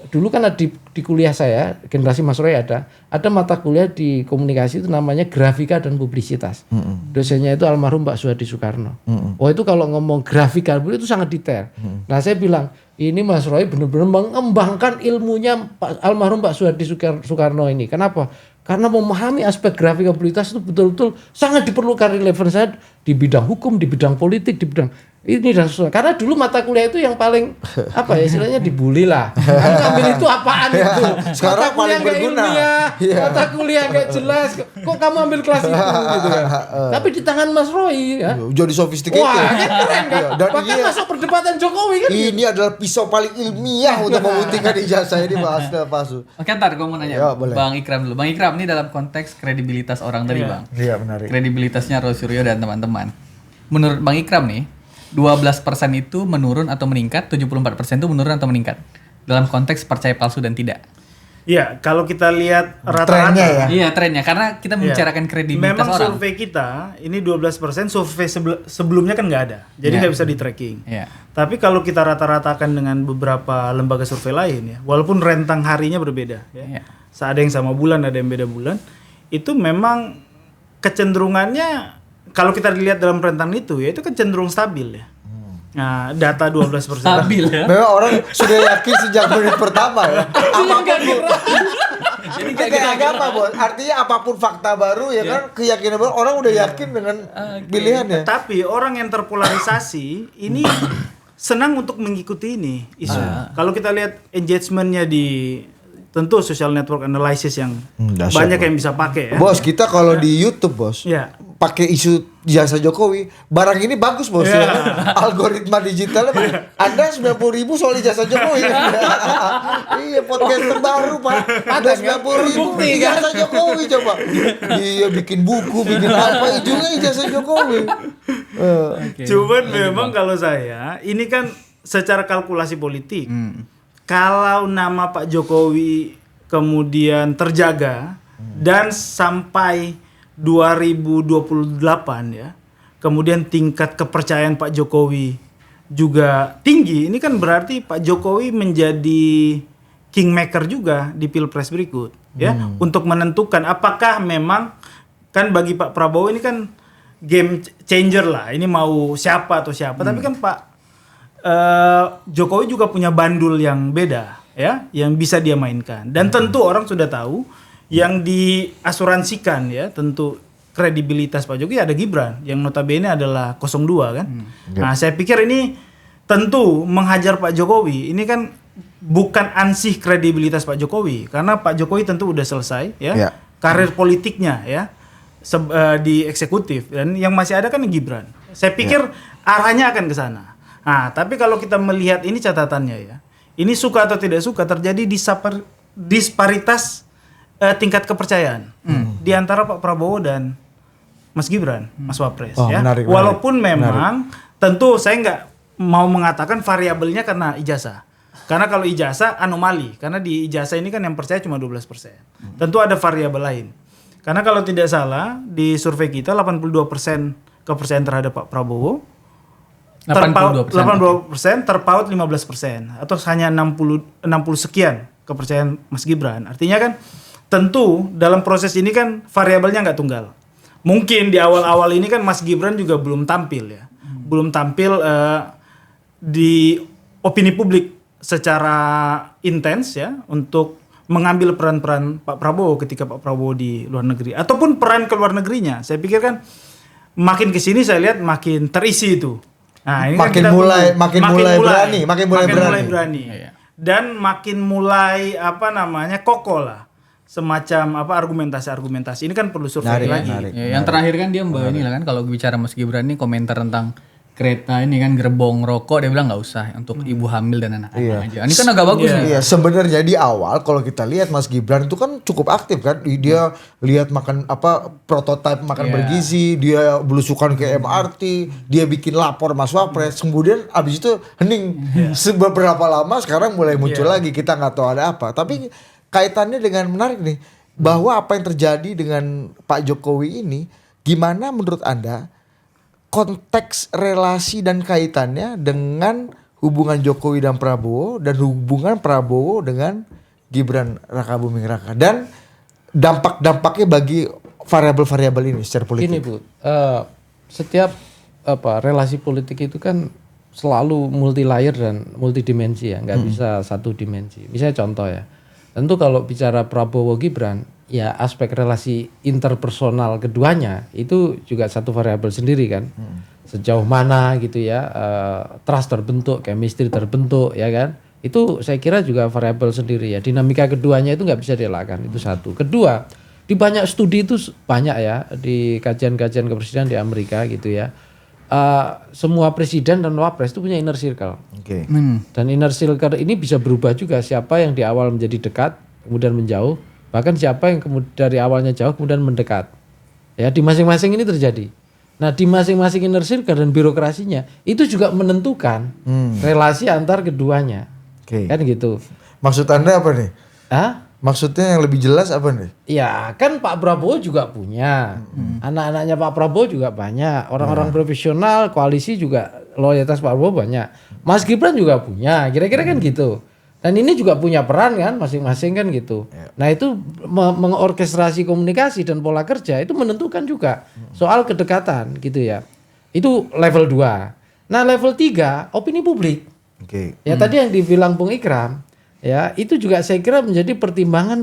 dulu kan di kuliah saya, generasi Mas Roy ada mata kuliah di komunikasi itu namanya grafika dan publisitas. Dosennya itu almarhum Pak Suhadi Soekarno. Itu kalau ngomong grafika itu sangat detail. Nah saya bilang, ini Mas Roy benar-benar mengembangkan ilmunya almarhum Pak Suhadi Soekarno ini. Kenapa? Karena memahami aspek grafika publisitas itu betul-betul sangat diperlukan relevan saya di bidang hukum, di bidang politik, di bidang ini dan sesuatu. Karena dulu mata kuliah itu yang paling istilahnya dibully lah. Kamu ambil itu apaan itu? Sekarang paling berguna. Mata kuliah nggak jelas. Kok kamu ambil kelas itu gitu kan? Tapi di tangan Mas Roy ya. Jadi sophisticated. Wah, keren kan? Bahkan masuk perdebatan Jokowi kan. Ini adalah pisau paling ilmiah untuk membuktikan ijazah ini Pak Pasu. Oke, ntar gue mau nanya Bang Ikram dulu. Bang Ikram ini dalam konteks kredibilitas orang tadi Bang. Iya menarik. Kredibilitasnya Roy Suryo dan teman-teman. Menurut Bang Ikram nih, 12% itu menurun atau meningkat, 74% itu menurun atau meningkat dalam konteks percaya palsu dan tidak. Iya, kalau kita lihat rata-rata Iya, trennya karena kita membicarakan kredibilitas memang orang. survei kita ini 12%, survei sebelumnya kan nggak ada. Jadi nggak bisa di tracking. Tapi kalau kita rata-ratakan dengan beberapa lembaga survei lain ya, walaupun rentang harinya berbeda ya. Ada yang sama bulan, ada yang beda bulan, itu memang kecenderungannya kalau kita dilihat dalam rentang itu ya itu kan cenderung stabil ya. Nah, data 12%. Stabil ya. Memang orang sudah yakin sejak menit pertama ya. Apapun jadi kayak apa, Bos? Artinya apapun fakta baru ya kan keyakinan baru orang udah yakin dengan pilihannya. Tapi orang yang terpolarisasi ini senang untuk mengikuti ini isu. Kalau kita lihat engagementnya di tentu social network analysis yang banyak yang bisa pakai ya. Bos, kita kalau di YouTube, Bos. Pakai isu jasa Jokowi, barang ini bagus bos ya. Algoritma digitalnya Anda 90.000 soal jasa Jokowi. Iya, podcast terbaru Pak. Ada 90.000 jasa Jokowi coba. Iya, bikin buku, bikin apa, ujungnya jasa Jokowi. Cuman memang kalau saya, ini kan secara kalkulasi politik. Kalau nama Pak Jokowi kemudian terjaga dan sampai 2028 ya, kemudian tingkat kepercayaan Pak Jokowi juga tinggi. Ini kan berarti Pak Jokowi menjadi kingmaker juga di Pilpres berikut ya, untuk menentukan apakah memang kan bagi Pak Prabowo ini kan game changer lah. Ini mau siapa atau siapa, tapi kan Pak Jokowi juga punya bandul yang beda ya, yang bisa dia mainkan. Dan tentu orang sudah tahu yang diasuransikan ya, tentu kredibilitas Pak Jokowi ada Gibran yang notabene adalah 02 kan. Nah, saya pikir ini tentu menghajar Pak Jokowi. Ini kan bukan ansih kredibilitas Pak Jokowi karena Pak Jokowi tentu udah selesai ya. Karir politiknya ya di eksekutif, dan yang masih ada kan Gibran. Saya pikir arahnya akan ke sana. Nah, tapi kalau kita melihat ini catatannya ya. Ini suka atau tidak suka terjadi disparitas tingkat kepercayaan di antara Pak Prabowo dan Mas Gibran, Mas Wapres ya. Menarik. Walaupun memang tentu saya nggak mau mengatakan variabelnya karena ijazah. Karena kalau ijazah anomali, karena di ijazah ini kan yang percaya cuma 12%. Tentu ada variabel lain. Karena kalau tidak salah di survei kita 82% kepercayaan terhadap Pak Prabowo, 82% terpaut 15% atau hanya 60 sekian kepercayaan Mas Gibran. Artinya kan tentu dalam proses ini kan variabelnya nggak tunggal. Mungkin di awal-awal ini kan Mas Gibran juga belum tampil ya. Belum tampil di opini publik secara intens ya untuk mengambil peran-peran Pak Prabowo ketika Pak Prabowo di luar negeri ataupun peran ke luar negerinya. Saya pikir kan makin kesini saya lihat makin terisi itu. Nah, ini makin mulai berani dan makin mulai kokoh lah semacam apa argumentasi. Ini kan perlu survei lagi. Ya, yang terakhir kan dia mbak ini lah kan kalau bicara Mas Gibran ini komentar tentang kereta ini kan gerbong rokok, dia bilang nggak usah untuk ibu hamil dan anak-anak aja. Ini kan agak bagus nih. Iya, sebenarnya di awal kalau kita lihat Mas Gibran itu kan cukup aktif kan. Dia lihat makan prototipe makan bergizi, dia belusukan ke MRT, dia bikin lapor Mas Wapres. Kemudian abis itu hening. Beberapa lama sekarang mulai muncul lagi, kita nggak tahu ada apa. Tapi kaitannya dengan menarik nih, bahwa apa yang terjadi dengan Pak Jokowi ini, gimana menurut Anda konteks relasi dan kaitannya dengan hubungan Jokowi dan Prabowo dan hubungan Prabowo dengan Gibran Rakabuming Raka dan dampak-dampaknya bagi variabel-variabel ini secara politik. Gini Bu, setiap relasi politik itu kan selalu multi layer dan multidimensi ya, nggak bisa satu dimensi. Misalnya contoh ya, tentu kalau bicara Prabowo Gibran, ya aspek relasi interpersonal keduanya itu juga satu variabel sendiri kan. Sejauh mana gitu ya trust terbentuk, chemistry terbentuk ya kan. Itu saya kira juga variabel sendiri ya. Dinamika keduanya itu nggak bisa dielakkan, itu satu. Kedua, di banyak studi itu banyak ya, di kajian-kajian kepresidenan di Amerika gitu ya. Semua presiden dan wapres itu punya inner circle. Dan inner circle ini bisa berubah juga, siapa yang di awal menjadi dekat kemudian menjauh, bahkan siapa yang dari awalnya jauh kemudian mendekat. Ya, di masing-masing ini terjadi. Nah, di masing-masing inner circle dan birokrasinya itu juga menentukan relasi antar keduanya. Kan gitu. Maksud Anda apa nih? Maksudnya yang lebih jelas apa nih? Ya, kan Pak Prabowo juga punya. Anak-anaknya Pak Prabowo juga banyak. Orang-orang profesional, koalisi juga loyalitas Pak Prabowo banyak. Mas Gibran juga punya. Kira-kira kan gitu. Dan ini juga punya peran kan masing-masing kan gitu. Nah itu mengorkestrasi komunikasi dan pola kerja itu menentukan juga soal kedekatan gitu ya. Itu level 2. Nah level 3 opini publik. Ya tadi yang dibilang Bung Ikram ya itu juga saya kira menjadi pertimbangan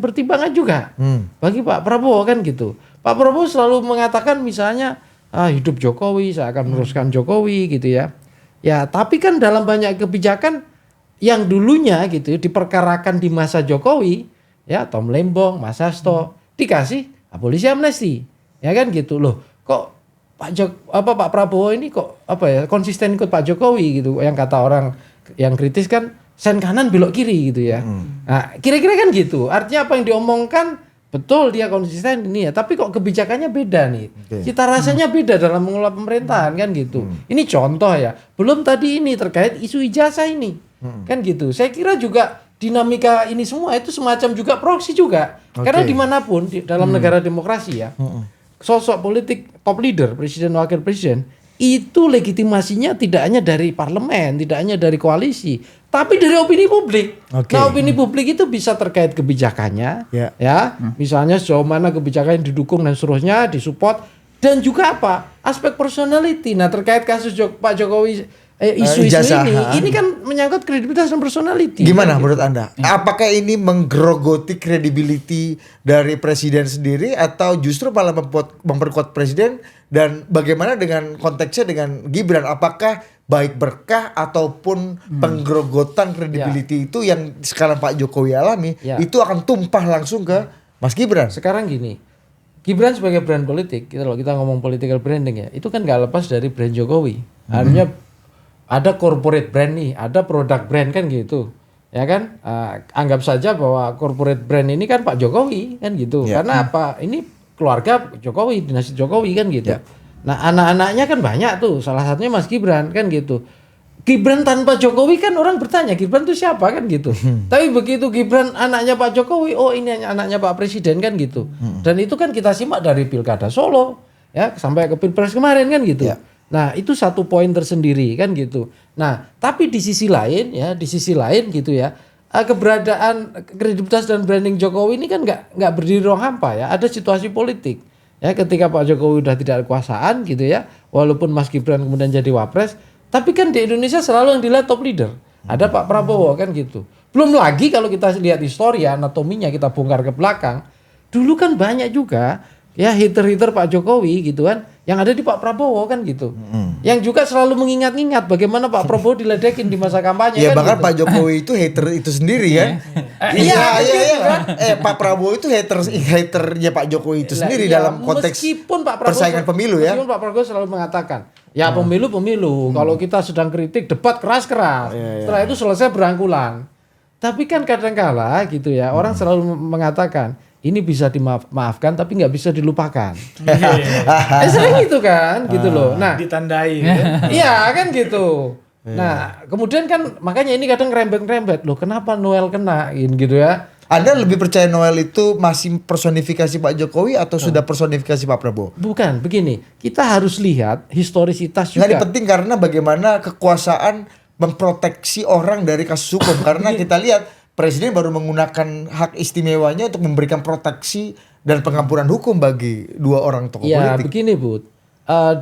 juga bagi Pak Prabowo kan gitu. Pak Prabowo selalu mengatakan misalnya hidup Jokowi, saya akan meneruskan Jokowi gitu ya. Ya tapi kan dalam banyak kebijakan yang dulunya gitu diperkarakan di masa Jokowi ya Tom Lembong, Mas Hasto dikasih abolisi amnesti ya kan gitu loh. Kok Pak Prabowo ini kok konsisten ikut Pak Jokowi gitu, yang kata orang yang kritis kan sen kanan belok kiri gitu ya. Nah kira-kira kan gitu, artinya apa yang diomongkan betul dia konsisten ini ya, tapi kok kebijakannya beda nih. Cita rasanya beda dalam mengelola pemerintahan kan gitu. Ini contoh ya. Belum tadi ini terkait isu ijazah ini. Kan gitu. Saya kira juga dinamika ini semua itu semacam juga proksi juga. Karena dimanapun dalam negara demokrasi ya, sosok politik top leader, presiden wakil presiden itu legitimasinya tidak hanya dari parlemen, tidak hanya dari koalisi, tapi dari opini publik. Nah opini publik itu bisa terkait kebijakannya, ya, misalnya sejauh mana kebijakan yang didukung dan seterusnya, disupport, dan juga apa aspek personality. Nah terkait kasus Pak Jokowi isu-isu ini kan menyangkut kredibilitas dan personality. Gimana menurut Anda? Apakah ini menggerogoti credibility dari presiden sendiri atau justru malah memperkuat presiden? Dan bagaimana dengan konteksnya dengan Gibran? Apakah baik berkah ataupun penggerogotan credibility itu yang sekarang Pak Jokowi alami itu akan tumpah langsung ke Mas Gibran? Sekarang gini, Gibran sebagai brand politik, kalau kita ngomong political branding ya, itu kan gak lepas dari brand Jokowi. Artinya ada corporate brand nih, ada product brand kan gitu, ya kan? Anggap saja bahwa corporate brand ini kan Pak Jokowi kan gitu, karena apa? Ini keluarga Jokowi, dinasti Jokowi kan gitu. Nah anak-anaknya kan banyak tuh, salah satunya Mas Gibran kan gitu. Gibran tanpa Jokowi kan orang bertanya Gibran itu siapa kan gitu. Tapi begitu Gibran anaknya Pak Jokowi, oh ini anaknya Pak Presiden kan gitu. Dan itu kan kita simak dari Pilkada Solo ya sampai ke Pilpres kemarin kan gitu. Nah itu satu poin tersendiri kan gitu. Nah tapi di sisi lain gitu ya, keberadaan kredibilitas dan branding Jokowi ini kan nggak berdiri ruang hampa ya. Ada situasi politik ya ketika Pak Jokowi udah tidak ada kekuasaan gitu ya, walaupun Mas Gibran kemudian jadi wapres, tapi kan di Indonesia selalu yang dilihat top leader ada Pak Prabowo kan gitu. Belum lagi kalau kita lihat histori anatominya, kita bongkar ke belakang, dulu kan banyak juga ya hater-hater Pak Jokowi gitu kan yang ada di Pak Prabowo kan gitu. yang juga selalu mengingat-ingat bagaimana Pak Prabowo diledekin di masa kampanye. Iya, kan bahkan gitu. Pak Jokowi itu hater itu sendiri kan. Iya. Pak Prabowo itu haternya Pak Jokowi itu sendiri dalam konteks meskipun Pak Prabowo, persaingan pemilu ya. Meskipun Pak Prabowo selalu mengatakan, ya pemilu. Kalau kita sedang kritik, debat keras-keras. Setelah itu selesai berangkulan. Tapi kan kadang-kala gitu ya, orang selalu mengatakan, ini bisa dimaafkan tapi nggak bisa dilupakan. Sering gitu kan, gitu loh. Nah, ditandai. iya kan gitu. Nah, kemudian kan makanya ini kadang ngerembet-ngerembet loh. Kenapa Noel kena gitu ya? Anda lebih percaya Noel itu masih personifikasi Pak Jokowi atau sudah personifikasi Pak Prabowo? Bukan, begini. Kita harus lihat historisitas juga. Nggak penting karena bagaimana kekuasaan memproteksi orang dari kasus hukum. Karena kita lihat Presiden baru menggunakan hak istimewanya untuk memberikan proteksi dan pengampunan hukum bagi dua orang tokoh ya, politik. Begini, Bud.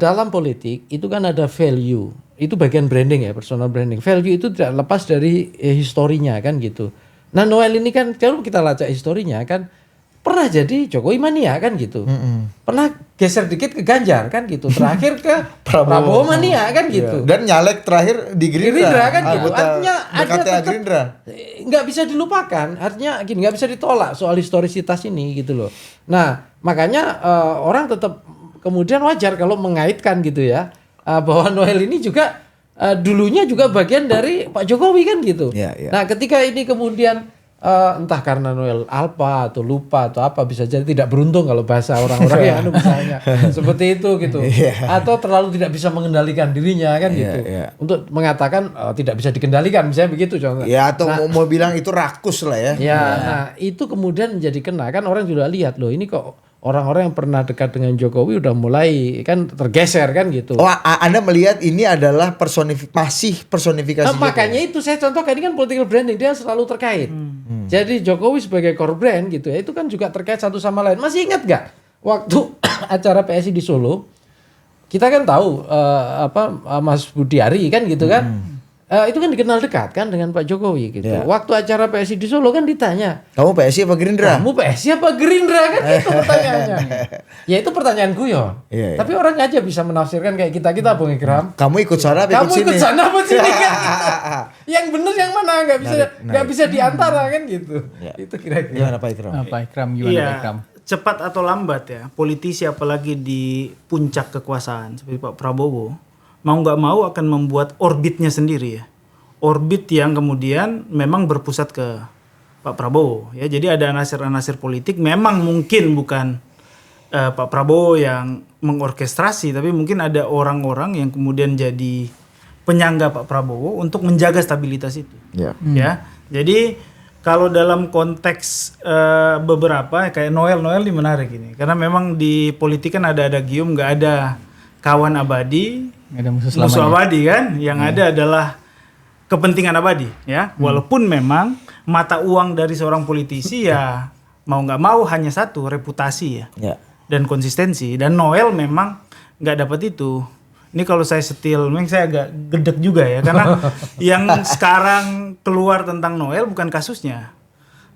Dalam politik itu kan ada value. Itu bagian branding ya, personal branding. Value itu tidak lepas dari historinya kan gitu. Nah, Noel ini kan kalau kita lacak historinya kan pernah jadi Jokowi mania kan gitu. Pernah geser dikit ke Ganjar kan gitu. Terakhir ke Prabowo mania kan gitu. Dan nyalek terakhir di Gerindra kan gitu. Artinya ada tetap Gerindra. Nggak bisa dilupakan. Artinya gini, nggak bisa ditolak soal historisitas ini gitu loh. Nah, makanya orang tetap kemudian wajar kalau mengaitkan gitu ya, bahwa Noel ini juga dulunya juga bagian dari Pak Jokowi kan gitu. Nah, ketika ini kemudian entah karena Noel alpa atau lupa atau apa, bisa jadi tidak beruntung kalau bahasa orang-orang yang misalnya seperti itu gitu, atau terlalu tidak bisa mengendalikan dirinya kan gitu, untuk mengatakan tidak bisa dikendalikan misalnya begitu contohnya. Ya, atau mau bilang itu rakus lah ya. Nah itu kemudian menjadi kena kan, orang juga lihat loh ini kok orang-orang yang pernah dekat dengan Jokowi udah mulai kan tergeser kan gitu. Oh, Anda melihat ini adalah masih personifikasi Jokowi. Makanya itu saya contohkan, ini kan political branding, dia selalu terkait. Jadi Jokowi sebagai core brand gitu ya, itu kan juga terkait satu sama lain. Masih ingat gak waktu acara PSI di Solo, kita kan tahu Mas Budiari kan gitu kan. Itu kan dikenal dekat kan dengan Pak Jokowi gitu. Waktu acara PSI di Solo kan ditanya, kamu PSI apa Gerindra? Kamu PSI apa Gerindra kan itu pertanyaannya. Ya itu pertanyaan guyon. Tapi orang aja bisa menafsirkan kayak kita Bung Ikram. Kamu ikut sana apa ikut sini? Kamu ikut sana apa sini kan gitu. Yang benar yang mana, nggak bisa diantara kan gitu. Itu kira-kira. Gimana Pak Ikram? Pak Ikram gimana Pak Ikram? Cepat atau lambat ya, politisi apalagi di puncak kekuasaan seperti Pak Prabowo, mau nggak mau akan membuat orbitnya sendiri ya. Orbit yang kemudian memang berpusat ke Pak Prabowo ya. Jadi ada anasir-anasir politik, memang mungkin bukan Pak Prabowo yang mengorkestrasi, tapi mungkin ada orang-orang yang kemudian jadi penyangga Pak Prabowo untuk menjaga stabilitas itu. Ya. Jadi kalau dalam konteks beberapa kayak Noel ini menarik ini, karena memang di politik kan ada gium, nggak ada kawan abadi, ada musuh abadi kan, yang ada adalah kepentingan abadi ya. Walaupun memang mata uang dari seorang politisi ya mau nggak mau hanya satu, reputasi ya. Dan konsistensi, dan Noel memang nggak dapat itu. Ini kalau saya setil, memang saya agak gedek juga ya, karena yang sekarang keluar tentang Noel bukan kasusnya,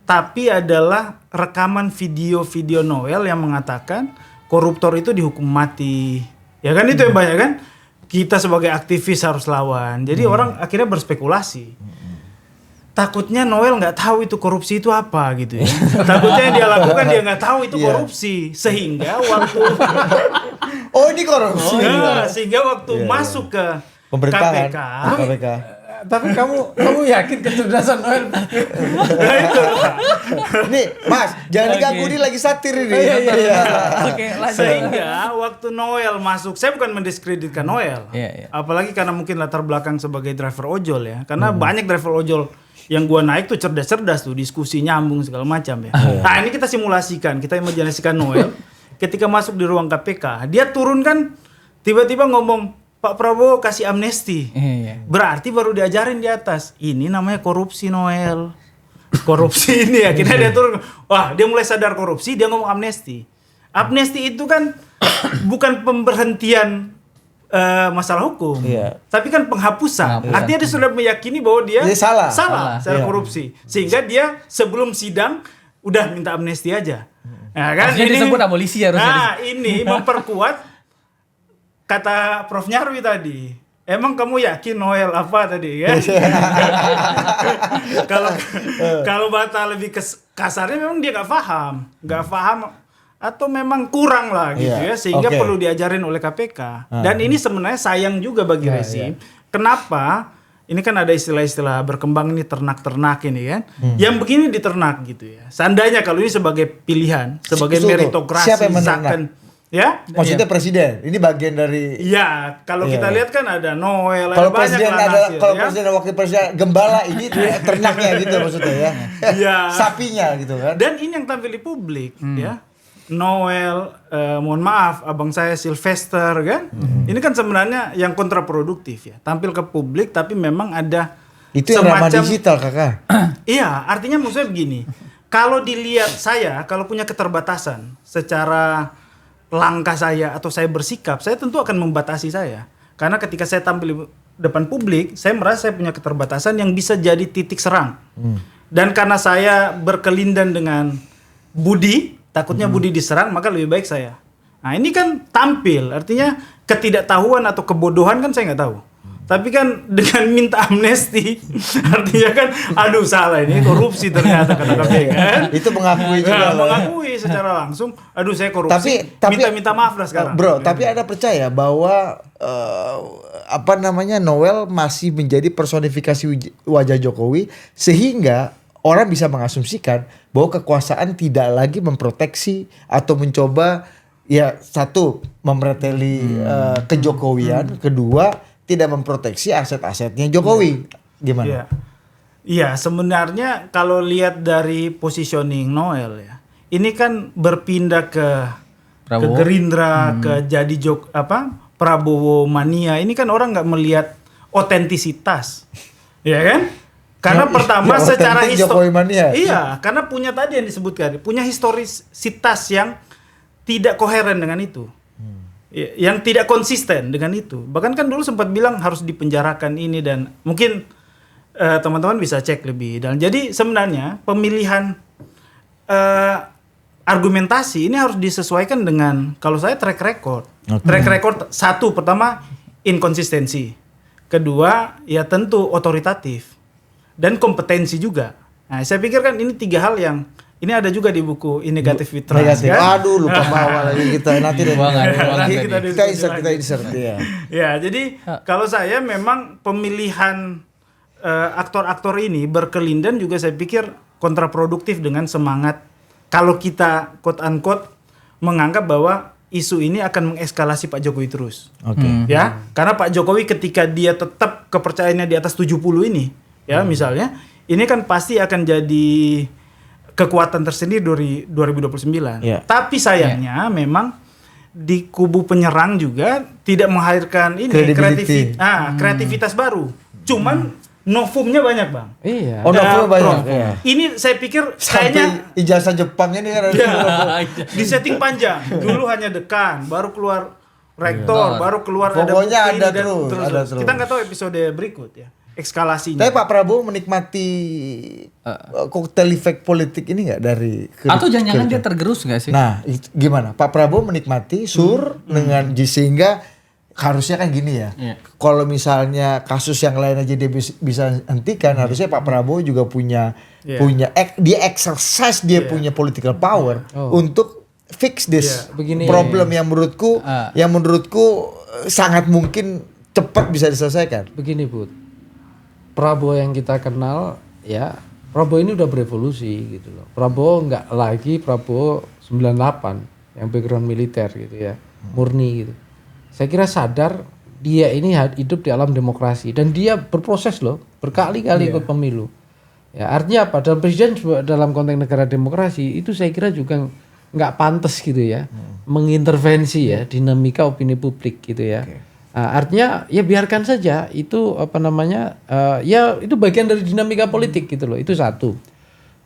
tapi adalah rekaman video-video Noel yang mengatakan koruptor itu dihukum mati. Ya kan itu yang banyak kan? Kita sebagai aktivis harus lawan. Jadi orang akhirnya berspekulasi. Takutnya Noel nggak tahu itu korupsi itu apa gitu ya. Takutnya yang dia lakukan dia nggak tahu itu korupsi. Sehingga waktu ini korupsi. Sehingga waktu masuk ke KPK. Tapi kamu yakin kecerdasan Noel? Nah itu. Nih, Mas, jangan diganggu, ini lagi satir ini. Oke, lanjut. Sehingga waktu Noel masuk, saya bukan mendiskreditkan Noel. Apalagi karena mungkin latar belakang sebagai driver ojol ya. Karena banyak driver ojol yang gua naik tuh cerdas-cerdas tuh, diskusi nyambung segala macam ya. Nah, ini kita simulasikan, kita imajinasikan Noel ketika masuk di ruang KPK, dia turun kan tiba-tiba ngomong Pak Prabowo kasih amnesti. Berarti baru diajarin di atas. Ini namanya korupsi Noel. Korupsi ini ya. Akhirnya dia turun. Wah, dia mulai sadar korupsi, dia ngomong amnesti. Amnesti itu kan bukan pemberhentian masalah hukum. Tapi kan penghapusan. Artinya dia sudah meyakini bahwa dia salah secara korupsi. Sehingga dia sebelum sidang udah minta amnesti aja. Nah, kan ini disebut abolisi harusnya. Nah, ini memperkuat kata Prof Nyarwi tadi, emang kamu yakin Noel apa tadi ya? Kalau bahasa lebih kasarnya memang dia nggak paham atau memang kurang lah gitu ya, sehingga perlu diajarin oleh KPK. Dan ini sebenarnya sayang juga bagi rezim. Kenapa? Ini kan ada istilah-istilah berkembang ini ternak-ternak ini kan. Yang begini diternak gitu ya. Seandainya kalau ini sebagai pilihan, sebagai meritokrasi, siapa yang menernak? Ya, maksudnya presiden. Ini bagian dari. Iya, kalau kita lihat kan ada Noel, kalau ada banyak presiden lah ada, hasil, kalau ya. presiden dan wakil presiden gembala ini ternaknya gitu maksudnya ya. Iya. Sapinya gitu kan. Dan ini yang tampil di publik ya. Noel, mohon maaf, abang saya Sylvester kan. Ini kan sebenarnya yang kontraproduktif ya. Tampil ke publik tapi memang ada itu yang ramah digital kakak. Iya, artinya maksudnya begini. Kalau dilihat saya, kalau punya keterbatasan secara langkah saya atau saya bersikap, saya tentu akan membatasi saya. Karena ketika saya tampil di depan publik, saya merasa saya punya keterbatasan yang bisa jadi titik serang. Dan karena saya berkelindan dengan budi, takutnya budi diserang, maka lebih baik saya. Nah ini kan tampil, artinya ketidaktahuan atau kebodohan kan saya nggak tahu. Tapi kan dengan minta amnesti, artinya kan, aduh salah ini korupsi ternyata kata KPK kan. Itu mengakui juga. Mengakui secara langsung, aduh saya korupsi, tapi minta maaf lah sekarang. Bro, tapi Anda percaya bahwa Noel masih menjadi personifikasi wajah Jokowi sehingga orang bisa mengasumsikan bahwa kekuasaan tidak lagi memproteksi atau mencoba ya satu memereteli kejokowian, kedua tidak memproteksi aset-asetnya Jokowi. Gimana? Iya, sebenarnya kalau lihat dari positioning Noel ya, ini kan berpindah ke Gerindra, ke jadi Prabowo mania. Ini kan orang nggak melihat otentisitas, ya kan? Karena pertama secara Jokowi mania. Iya, karena punya tadi yang disebutkan, punya historisitas yang tidak koheren dengan itu. Yang tidak konsisten dengan itu. Bahkan kan dulu sempat bilang harus dipenjarakan ini dan mungkin teman-teman bisa cek lebih dalam. Jadi sebenarnya pemilihan argumentasi ini harus disesuaikan dengan kalau saya track record. Track record satu pertama inkonsistensi. Kedua ya tentu otoritatif dan kompetensi juga. Nah, saya pikir kan ini tiga hal yang ini ada juga di buku In Negative Trust kan? Aduh lupa bawa lagi kita nanti kita insert ya. Ya, jadi kalau saya memang pemilihan aktor-aktor ini berkelindan juga saya pikir kontraproduktif dengan semangat kalau kita quote unquote menganggap bahwa isu ini akan mengeskalasi Pak Jokowi terus. Ya, karena Pak Jokowi ketika dia tetap kepercayaannya di atas 70 ini ya misalnya, ini kan pasti akan jadi kekuatan tersendiri dari 2029. Tapi sayangnya memang di kubu penyerang juga tidak menghadirkan ini kreativitas baru. Cuman novumnya banyak, Bang. Iya. Novumnya banyak. Iya. Ini saya pikir kayaknya ijazah Jepang ini kan di setting panjang. Dulu hanya dekan, baru keluar rektor, baru keluar pokoknya ada terus. Kita nggak tahu episode berikut ya. Ekskalasinya. Tapi Pak Prabowo menikmati koktail efek politik ini nggak dari atau jangan-jangan dia tergerus nggak sih? Nah, gimana? Pak Prabowo menikmati dengan sehingga harusnya kan gini ya. Kalau misalnya kasus yang lain aja dia bisa hentikan, harusnya Pak Prabowo juga punya dia exercise dia punya political power untuk fix this problem yang menurutku sangat mungkin cepat bisa diselesaikan. Begini, Bud. Prabowo yang kita kenal ya, Prabowo ini udah berevolusi gitu loh. Prabowo nggak lagi Prabowo 98 yang background militer gitu ya, murni gitu. Saya kira sadar dia ini hidup di alam demokrasi dan dia berproses loh, berkali-kali ikut pemilu. Ya, artinya apa? Dalam presiden dalam konteks negara demokrasi itu saya kira juga nggak pantas gitu ya, mengintervensi ya dinamika opini publik gitu ya. Artinya ya biarkan saja itu ya itu bagian dari dinamika politik gitu loh, itu satu.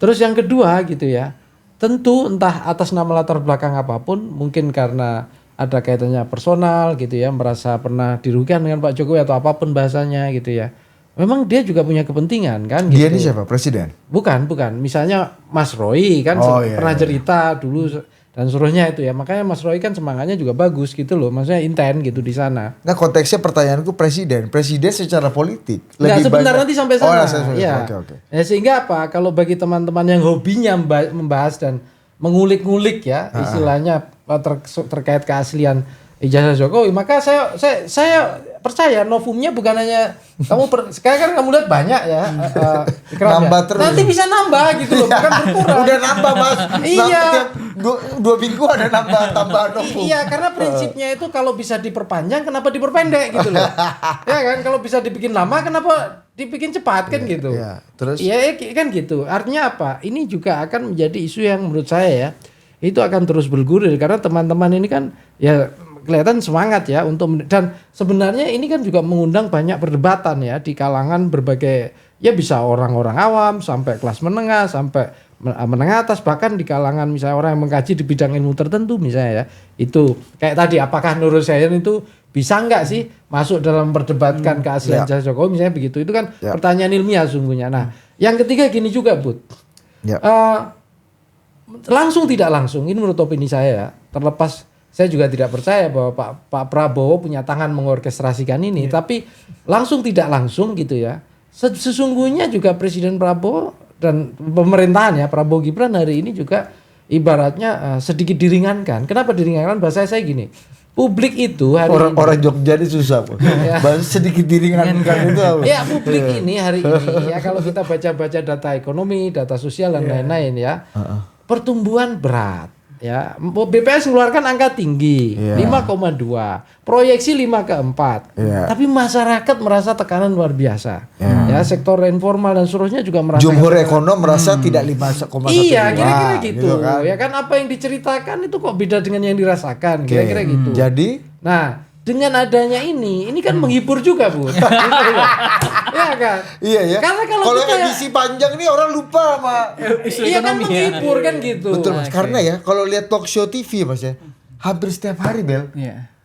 Terus yang kedua gitu ya, tentu entah atas nama latar belakang apapun, mungkin karena ada kaitannya personal gitu ya, merasa pernah dirugikan dengan Pak Jokowi atau apapun bahasanya gitu ya. Memang dia juga punya kepentingan kan. Dia gitu. ini siapa? Presiden? Bukan. Misalnya Mas Roy kan pernah cerita dulu dan seterusnya itu ya. Makanya Mas Roy kan semangatnya juga bagus gitu loh. Maksudnya intent gitu di sana. Nah konteksnya pertanyaanku presiden secara politik Nggak, sebentar banyak. nanti sampai sana. Ya. Oke. Ya, sehingga apa? Kalau bagi teman-teman yang hobinya membahas dan mengulik-ngulik ya istilahnya terkait keaslian ijazah Jokowi, maka saya percaya novumnya bukan hanya sekarang kan kamu lihat banyak ya nambah terus. Nanti bisa nambah gitu loh, bukan berkurang. Udah nambah Mas. Iya. Dua minggu ada tambahan novum. Iya, karena prinsipnya itu kalau bisa diperpanjang kenapa diperpendek gitu loh. Ya kan, kalau bisa dibikin lama kenapa dibikin cepat kan gitu. Iya. Terus? Iya kan gitu. Artinya apa? Ini juga akan menjadi isu yang menurut saya ya itu akan terus bergulir karena teman-teman ini kan ya kelihatan semangat ya dan sebenarnya ini kan juga mengundang banyak perdebatan ya di kalangan berbagai ya bisa orang-orang awam sampai kelas menengah sampai menengah atas bahkan di kalangan misalnya orang yang mengkaji di bidang ilmu tertentu misalnya ya itu kayak tadi apakah Nurul Sayan itu bisa nggak sih masuk dalam perdebatkan keaslian ijazah Jokowi misalnya begitu itu kan pertanyaan ilmiah sungguhnya. Nah yang ketiga gini juga Bud langsung tidak langsung ini menurut opini saya ya terlepas saya juga tidak percaya bahwa Pak Prabowo punya tangan mengorkestrasikan ini, tapi langsung tidak langsung gitu ya. Sesungguhnya juga Presiden Prabowo dan pemerintahan ya Prabowo Gibran hari ini juga ibaratnya sedikit diringankan. Kenapa diringankan? Bahasa saya gini, publik itu hari orang Jogja ini susah kok. Bahasa sedikit diringankan itu apa? Ya publik ini hari ini ya kalau kita baca-baca data ekonomi, data sosial dan lain-lain ya, pertumbuhan berat. Ya, BPS mengeluarkan angka tinggi 5,2, proyeksi 5,4. Tapi masyarakat merasa tekanan luar biasa. Ya, sektor informal dan seterusnya juga merasa. Jumhur ekonom merasa tidak 5,1. Iya, kira-kira gitu. Kan? Ya kan apa yang diceritakan itu kok beda dengan yang dirasakan, kira-kira gitu. Jadi, nah, dengan adanya ini kan menghibur juga, Bu. Ya kan? Iya ya. Karena kalau edisi panjang nih orang lupa sama iya kan menghibur kan gitu. Betul Mas. Karena ya kalau lihat talk show TV Mas ya, hampir setiap hari Bel.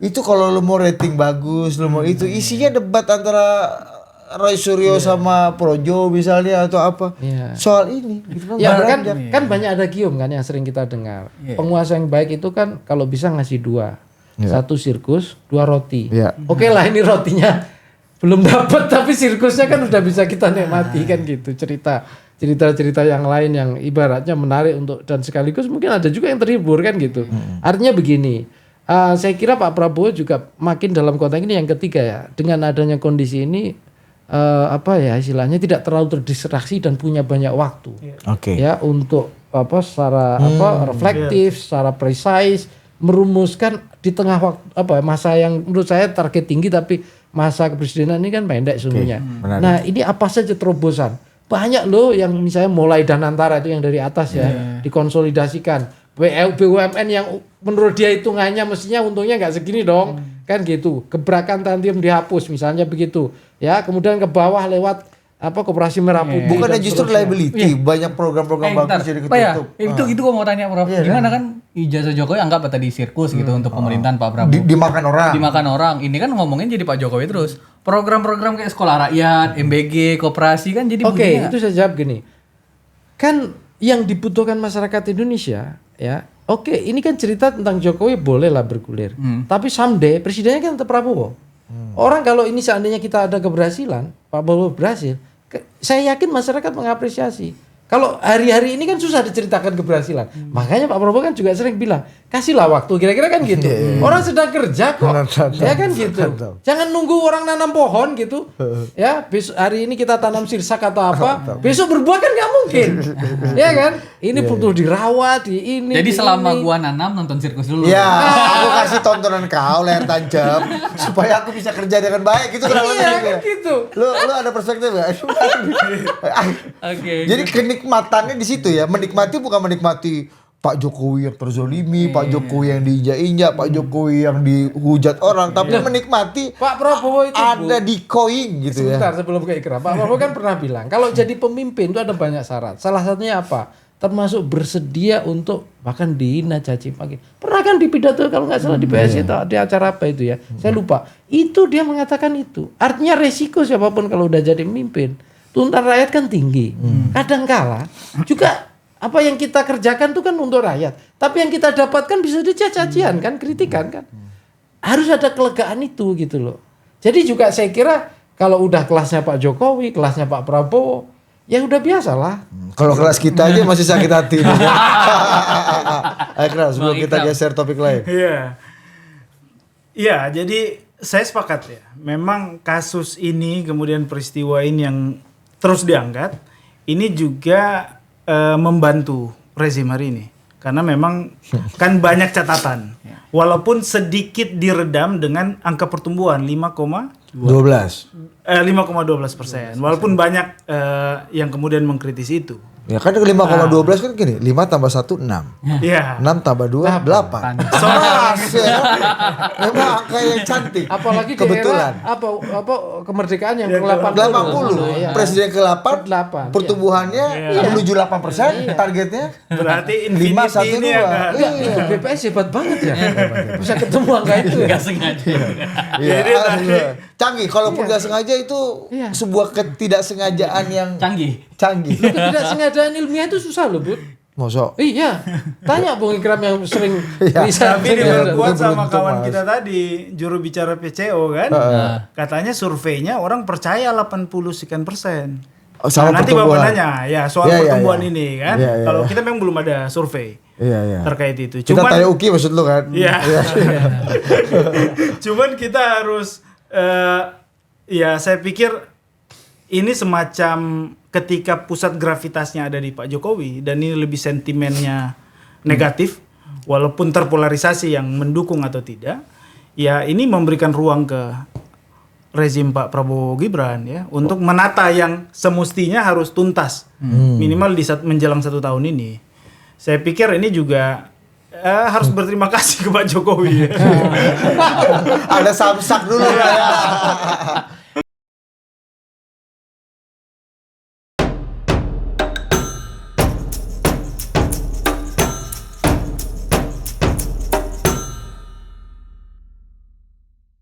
Itu kalau lu mau rating bagus, lu mau itu isinya debat antara Roy Suryo sama Projo misalnya atau apa. Soal ini gitu kan banyak ada gium kan yang sering kita dengar. Penguasa yang baik itu kan kalau bisa ngasih dua. Satu sirkus, dua roti. Oke lah ini rotinya belum dapat tapi sirkusnya kan udah bisa kita nikmati kan gitu. Cerita yang lain yang ibaratnya menarik untuk dan sekaligus mungkin ada juga yang terhibur kan gitu. Artinya begini, saya kira Pak Prabowo juga makin dalam konteks ini yang ketiga ya. Dengan adanya kondisi ini istilahnya tidak terlalu terdistraksi dan punya banyak waktu. Ya untuk secara reflektif, secara precise merumuskan di tengah waktu masa yang menurut saya target tinggi tapi masa kepresidenan ini kan pendek sungguhnya. Nah, ini apa saja terobosan? Banyak loh yang misalnya mulai Danantara itu yang dari atas ya dikonsolidasikan. BUMN yang menurut dia hitungannya mestinya untungnya nggak segini dong. Kan gitu. Gebrakan Tantium dihapus misalnya begitu. Ya, kemudian ke bawah lewat Koperasi Merah Putih. Bukannya justru liability, banyak program-program bagus jadi ketutup. Itu gua mau tanya Prof. Gimana kan ijazah Jokowi anggap tadi sirkus gitu untuk pemerintahan Pak Prabowo. Dimakan orang. Ini kan ngomongin jadi Pak Jokowi terus. Program-program kayak sekolah rakyat, MBG, koperasi kan jadi Oke, itu saya jawab gini. Kan yang dibutuhkan masyarakat Indonesia ya. Oke, ini kan cerita tentang Jokowi bolehlah bergulir. Tapi someday presidennya kan tetap Prabowo. Orang kalau ini seandainya kita ada keberhasilan, Pak Prabowo berhasil, saya yakin masyarakat mengapresiasi. Kalau hari-hari ini kan susah diceritakan keberhasilan. Makanya Pak Prabowo kan juga sering bilang, kasihlah waktu, kira-kira kan gitu. Orang sedang kerja kok. Ya kan gitu. Jangan nunggu orang nanam pohon gitu. Ya, besok hari ini kita tanam sirsak atau apa, besok berbuah kan nggak mungkin. Ya kan? Ini butuh dirawat, di ini. Jadi selama gua nanam nonton sirkus dulu. Ya, aku kasih tontonan kau layar tajam supaya aku bisa kerja dengan baik gitu. Iya kan gitu. Lu ada perspektif enggak? Oke. Jadi kenikmatannya di situ ya. Menikmati bukan menikmati Pak Jokowi yang terzolimi, Pak Jokowi yang diinjak-injak, Pak Jokowi yang dihujat orang, tapi menikmati Pak Prabowo itu ada di koin gitu ya. Sebentar sebelum ke Ikra, Pak Prabowo kan pernah bilang kalau jadi pemimpin itu ada banyak syarat. Salah satunya apa? Termasuk bersedia untuk bahkan dihina, caci maki. Pernah kan di pidato kalau nggak salah di PSI atau di acara apa itu ya? Saya lupa. Itu dia mengatakan itu. Artinya resiko siapapun kalau udah jadi pemimpin, tuntutan rakyat kan tinggi. Kadangkala juga Apa yang kita kerjakan itu kan untuk rakyat. Tapi yang kita dapatkan bisa dicacian kan, kritikan kan. Harus ada kelegaan itu gitu loh. Jadi juga saya kira kalau udah kelasnya Pak Jokowi, kelasnya Pak Prabowo, ya udah biasalah. Kalau kelas kita aja masih sakit hati. Ayo Kral, sebelum kita geser topik lain. Iya. Iya, jadi saya sepakat ya. Memang kasus ini kemudian peristiwa ini yang terus diangkat, ini juga membantu rezim hari ini. Karena memang kan banyak catatan. Walaupun sedikit diredam dengan angka pertumbuhan 5,12%. Walaupun banyak yang kemudian mengkritisi itu. Ya kan 5,12 kan gini, 5 tambah 1 6. Iya. 6 tambah 2 8. Soras ya. Memang angka yang cantik. Apalagi di kebetulan. era apa kemerdekaan yang Ya, ke-80. Iya. Presiden ke-8 pertumbuhannya menuju 8%, targetnya Berarti 5 infinity 1 ini 2. agak Iya, BPS hebat banget ya. Bisa ketemu angka itu. Nggak sengaja. Iya. Jadi tadi Canggih, kalaupun nggak sengaja itu sebuah ketidaksengajaan yang Canggih. Ketidaksengajaan ilmiah itu susah loh, Bud. Mosok. Iya. Tanya Bung Ikram yang sering tapi diperkuat sama beruntung, kawan Mas. kita tadi, juru bicara PCO kan. Katanya surveinya orang percaya 80 sekian persen. Sama Nah, nanti Bapak pertumbuhan. nanya ya soal Iya, iya, pertumbuhan iya. ini kan. Iya, iya, Kalau iya. kita memang belum ada survei Iya. terkait itu. Kita tanya Uki maksud lu kan? Iya. Cuman kita harus ya saya pikir ini semacam ketika pusat gravitasnya ada di Pak Jokowi dan ini lebih sentimennya negatif walaupun terpolarisasi yang mendukung atau tidak, ya ini memberikan ruang ke rezim Pak Prabowo Gibran ya untuk menata yang semestinya harus tuntas minimal di menjelang 1 tahun ini. Saya pikir ini juga harus berterima kasih ke Pak Jokowi. Ya. Ada samsak dulu ya.